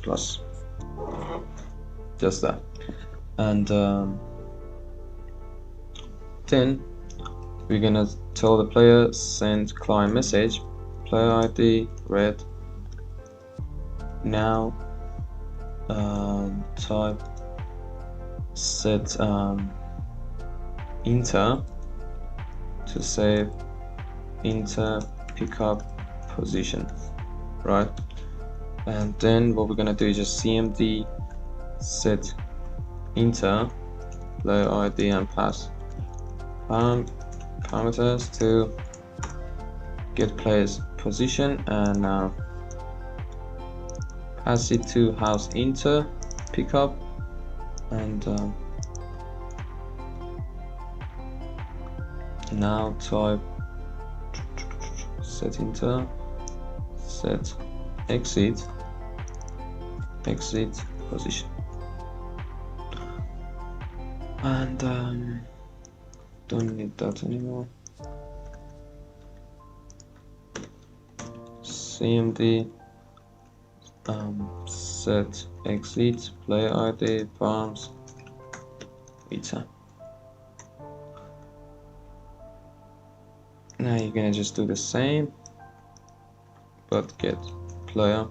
just that. And then we're gonna tell the player send client message, player ID red, now type set enter to save enter pickup position, right? And then what we're gonna do is just cmd set enter player ID and pass parameters to get player's position, and pass it to house enter pickup, and now type set enter set exit position, and don't need that anymore. cmd set exit player ID params enter. Now you're gonna just do the same, but get player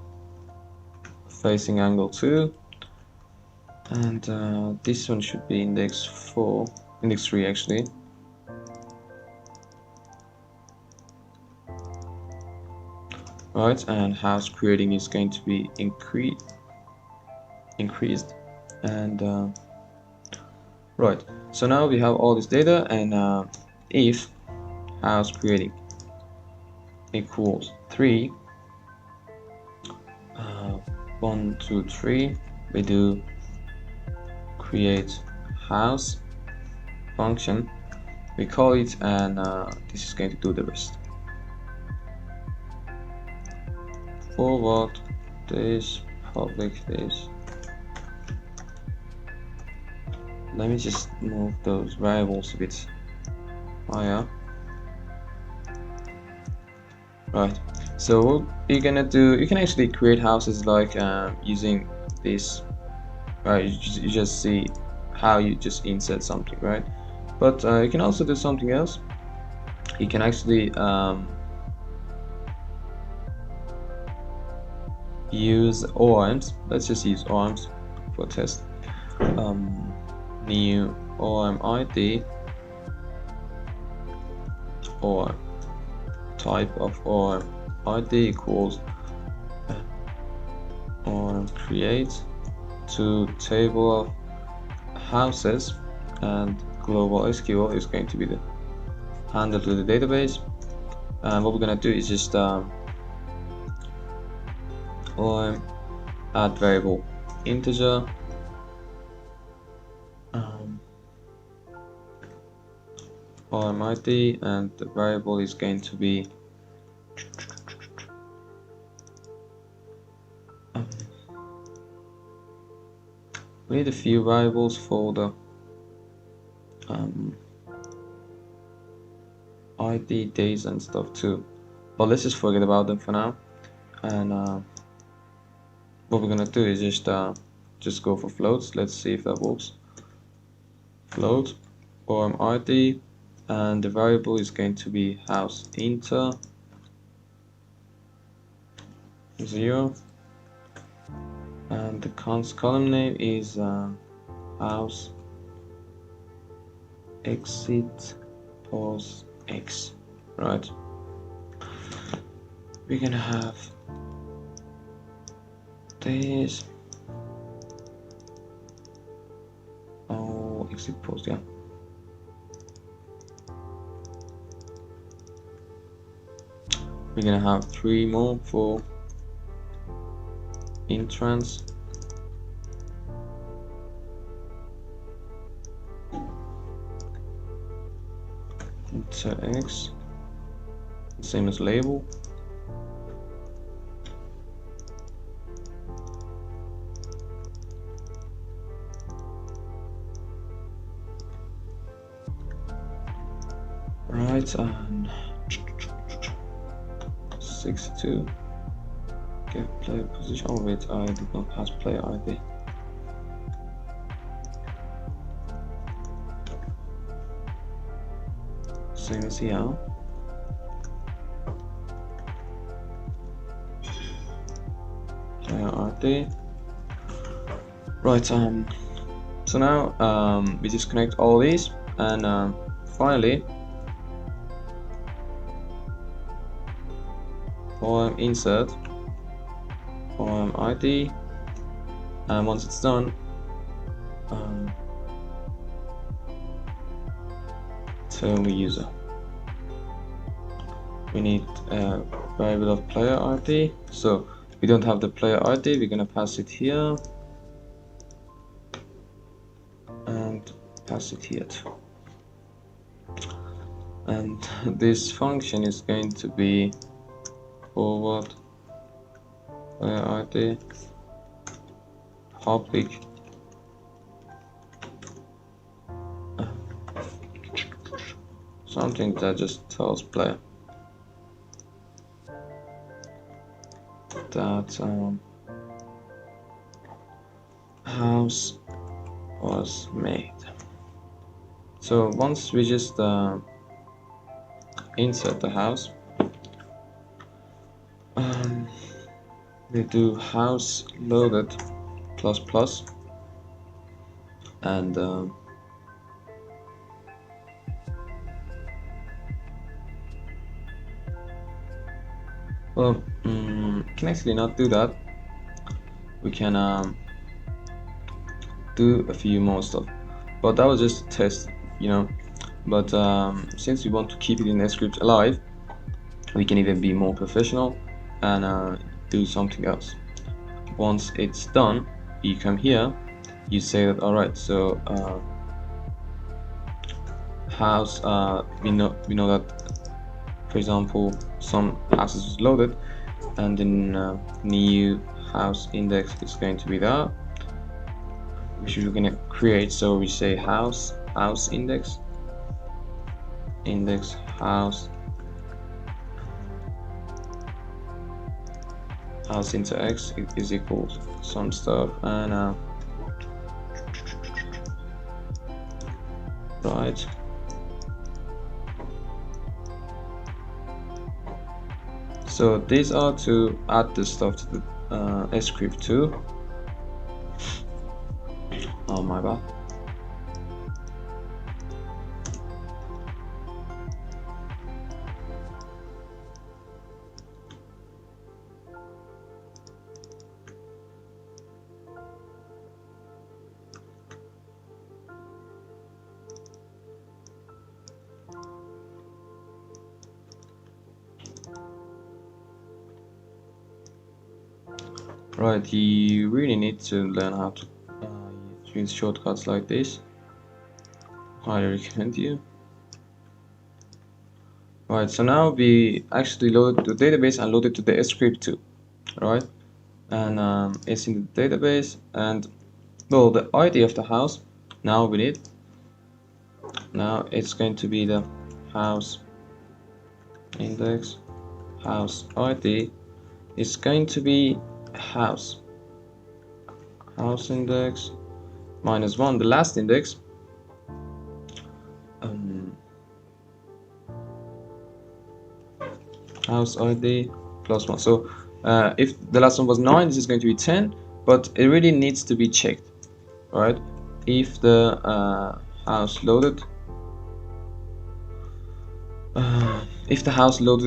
facing angle 2, and this one should be index 3 actually. Right, and house creating is going to be increased, and right, so now we have all this data, and if house creating equals 3, 1 2 3, we do create house function, we call it, and this is going to do the rest. Forward this, public this. Let me just move those variables a bit higher. Right, so what you're gonna do, you can actually create houses like using this, right? You just see how you just insert something, right? But you can also do something else. You can actually use orms. Let's just use orms for test. New orm ID or type of orm ID equals orm create to table of houses, and global SQL is going to be the handle to the database. And what we're gonna do is just orm add variable integer, orm ID, and the variable is going to be we need a few variables for the ID days and stuff too, but let's just forget about them for now. And what we're gonna do is just go for floats. Let's see if that works. Float orm ID, and the variable is going to be house enter 0, and the const column name is house exit pos x, right? We're gonna have this exit post, yeah. We're gonna have 3 more for intrans. Inter x, same as label. Right, and 62. Get player position. Oh wait, I did not pass player ID. same as here. RT. Right, so now we just connect all these, and finally form insert form ID, and once it's done, tell the user we need a variable of player ID. So we don't have the player ID, we're gonna pass it here and pass it here too. And this function is going to be forward player ID public something that just tells player that house was made. So once we just insert the house, we do house loaded plus plus, and well, can actually not do that. We can do a few more stuff, but that was just a test, you know. But since we want to keep it in script alive, we can even be more professional and do something else. Once it's done, you come here, you say that alright, so house, we know that, for example, some houses is loaded, and then new house index is going to be that, which we're going to create. So we say house index house into x is equal to some stuff, and right. So these are to add the stuff to the script too. Oh my bad. Right, you really need to learn how to use shortcuts like this. Highly recommend you. Right, so now we actually load the database and load it to the script too. Right, and it's in the database, and well, the ID of the house now we need. Now it's going to be the house index house ID. It's going to be house index -1, the last index, house ID +1. So if the last one was 9, this is going to be 10, but it really needs to be checked, right? If the house loaded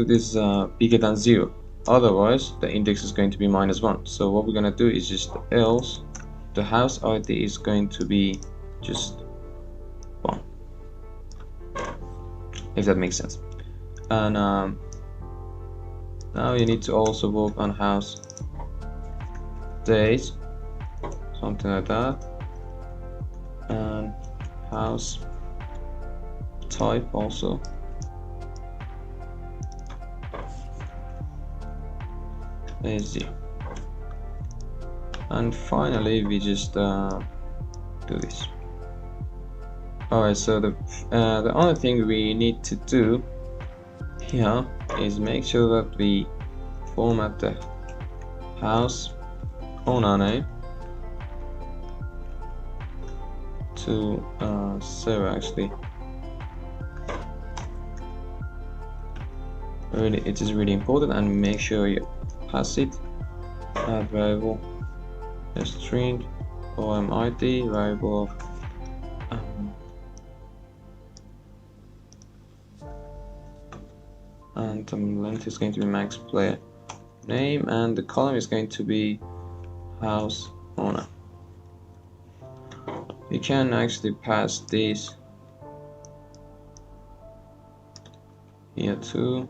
is bigger than 0, otherwise the index is going to be -1. So what we're going to do is just else the house ID is going to be just 1, if that makes sense. And now you need to also work on house days, something like that, and house type also. Is 0. And finally we just do this. Alright, so the only thing we need to do here is make sure that we format the house owner name to 0 actually. Really, it is really important, and make sure you pass it. Add variable string OMID variable of and length is going to be max player name, and the column is going to be house owner. You can actually pass this here too.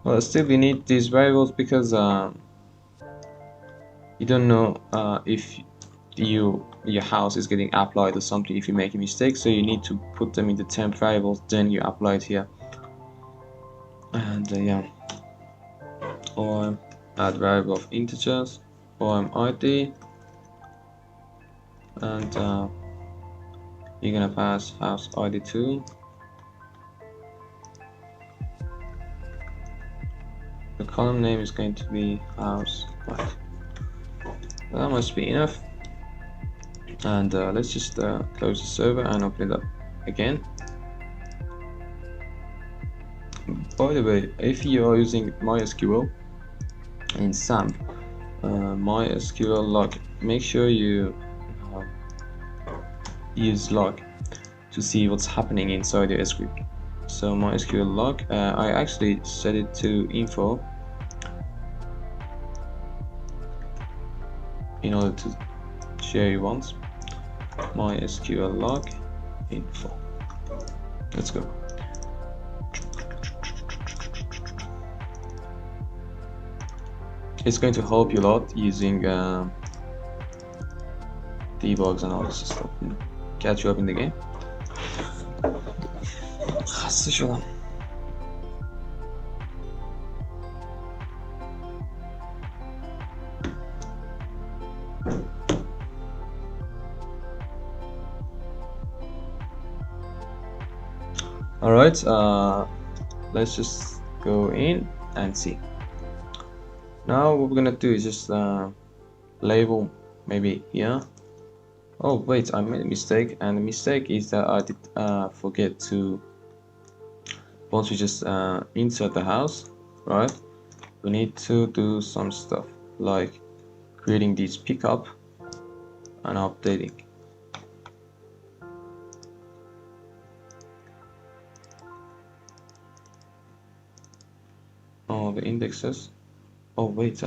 Well, still we need these variables because you don't know if your house is getting applied or something if you make a mistake, so you need to put them in the temp variables, then you apply it here. And yeah, or add variable of integers OMID, and you're gonna pass house ID 2. The column name is going to be house. Right. That must be enough. And let's just close the server and open it up again. By the way, if you are using MySQL in SAMP, MySQL log, make sure you use log to see what's happening inside your script. So MySQL log, I actually set it to info in order to share you once. MySQL log info. Let's go. It's going to help you a lot using debugs and all this stuff. Catch you up in the game. Alright, let's just go in and see. Now what we're gonna do is just label maybe here. Oh wait, I made a mistake, and the mistake is that I did forget to, once we just insert the house, right, we need to do some stuff like creating this pickup and updating. Oh, the indexes. Oh wait,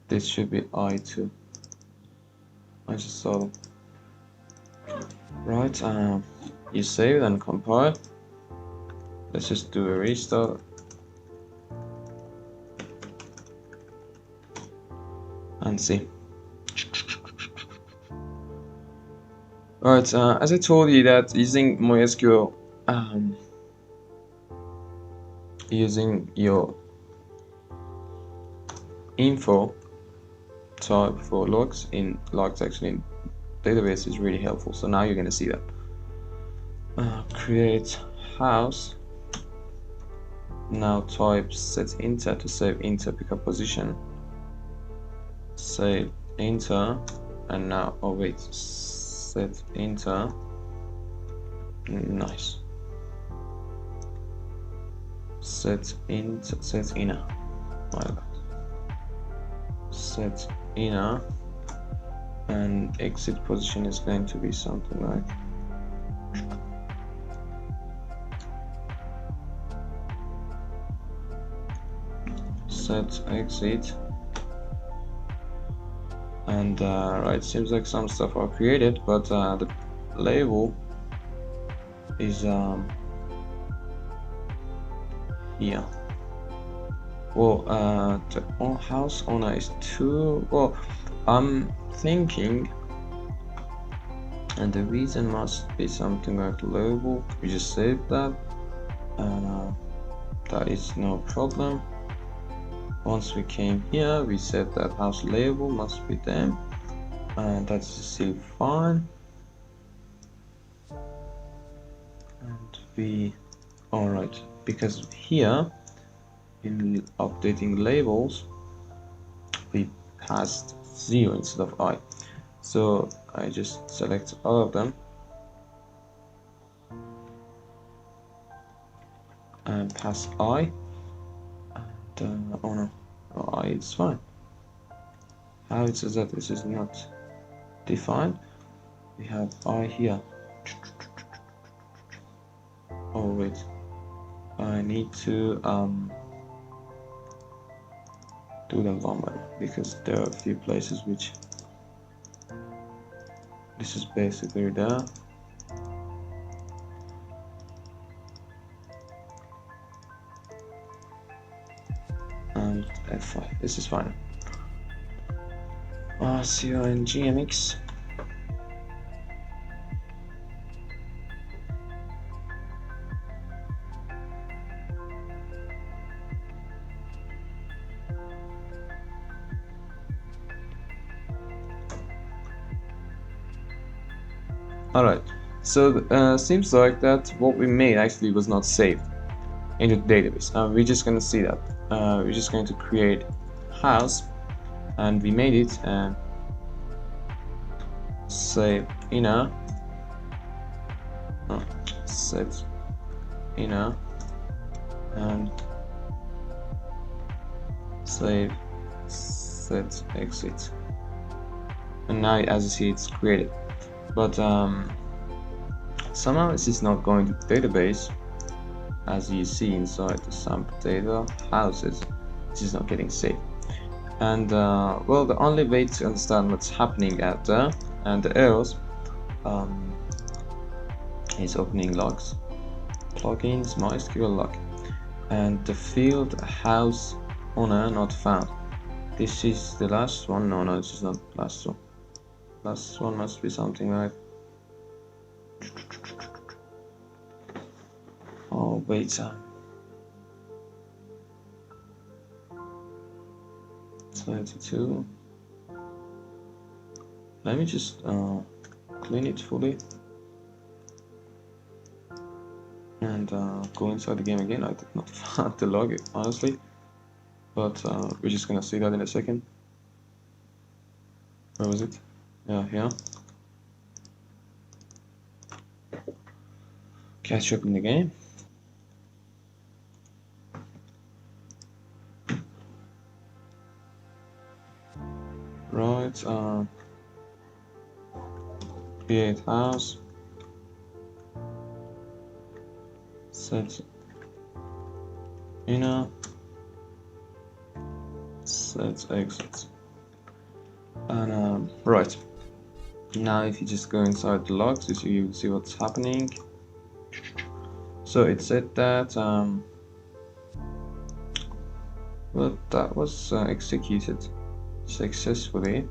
this should be I2. I just saw them. Right, you save and compile. Let's just do a restart. And see. Alright, as I told you that using MySQL, using your info type for logs in logs actually in database is really helpful. So now you're going to see that. Create house. Now type set inter to save inter pickup position. Save inter, and now oh wait, set inter. Nice. Set inter, set inner. My bad. Set inner, and exit position is going to be something like set exit. And right, seems like some stuff are created, but the label is here. Well, the house owner is 2. Well, I'm thinking, and the reason must be something like label. We just saved that. That is no problem. Once we came here, we said that house label must be them, and that's still fine. And we, alright, because here in updating labels, we passed 0 instead of I. So I just select all of them and pass I, and oh no, I is fine. How it says that this is not defined? We have I here. Oh wait, I need to do them one by one, because there are a few places which this is basically there. And F5. This is fine. RCO and GMX. Alright, so seems like that what we made actually was not saved into the database. We're just gonna see that. We're just going to create house, and we made it, and save inner, set inner, and save set exit. And now, as you see, it's created. But somehow this is not going to the database. As you see inside the SAMP data houses, this is not getting saved. And well, the only way to understand what's happening out there and the errors is opening logs, plugins, MySQL log, and the field house owner not found. This is the last one. No, this is not the last one. Last one must be something like, oh wait, 22. Let me just clean it fully and go inside the game again. I did not find the log, honestly, but we're just gonna see that in a second. Where was it? Yeah, here. Catch up in the game. Right, create house, set inner, set exit, and right. Now if you just go inside the logs, you see what's happening. So it said that well, that was executed successfully.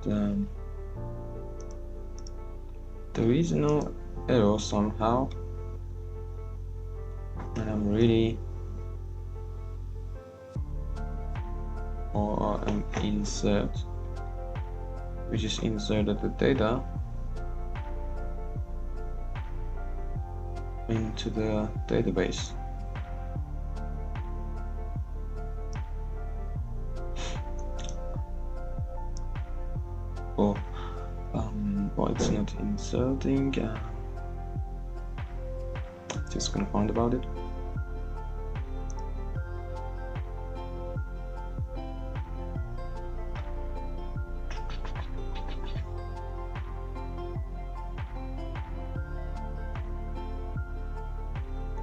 And there is no error somehow, and I'm really an insert. We just inserted the data into the database. Oh, well, it's not inserting. Just gonna find about it.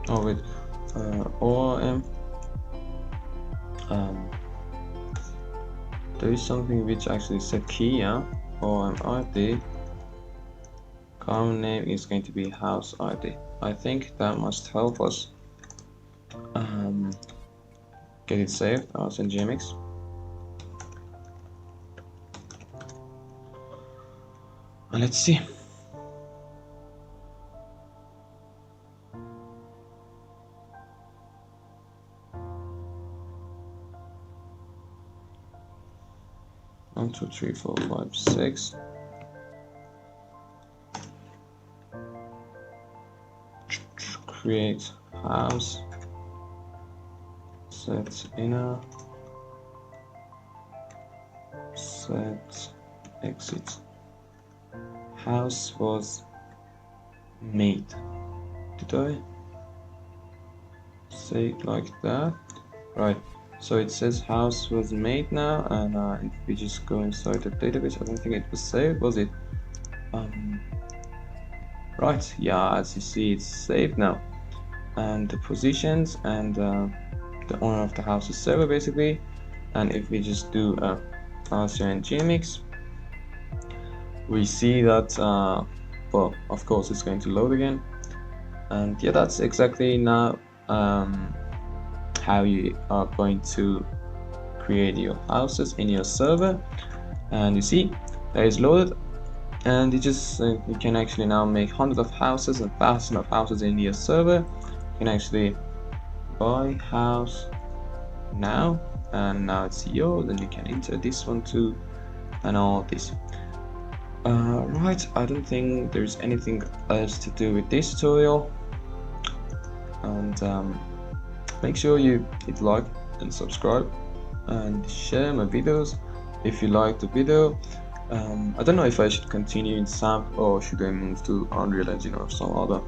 Oh wait, ORM. There is something which actually set key, yeah. ORM ID. Common name is going to be house ID. I think that must help us get it saved. House and GMX. And let's see. One, two, three, four, five, six. create house, set inner, set exit. House was made. Did I say it like that? Right, so it says house was made now, and if we just go inside the database, I don't think it was saved, was it? Right, yeah, as you see, it's saved now, and the positions and the owner of the house is server basically. And if we just do a answer and gmx, we see that well, of course it's going to load again. And yeah, that's exactly now how you are going to create your houses in your server. And you see that is loaded, and you just you can actually now make hundreds of houses and thousands of houses in your server. You can actually buy house now, and now it's yours, and you can enter this one too and all this. Right, I don't think there's anything else to do with this tutorial. And make sure you hit like and subscribe and share my videos if you like the video. I don't know if I should continue in SAMP or should I move to Unreal Engine or some other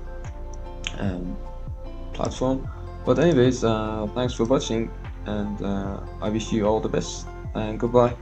platform. But anyways, thanks for watching, and I wish you all the best, and goodbye.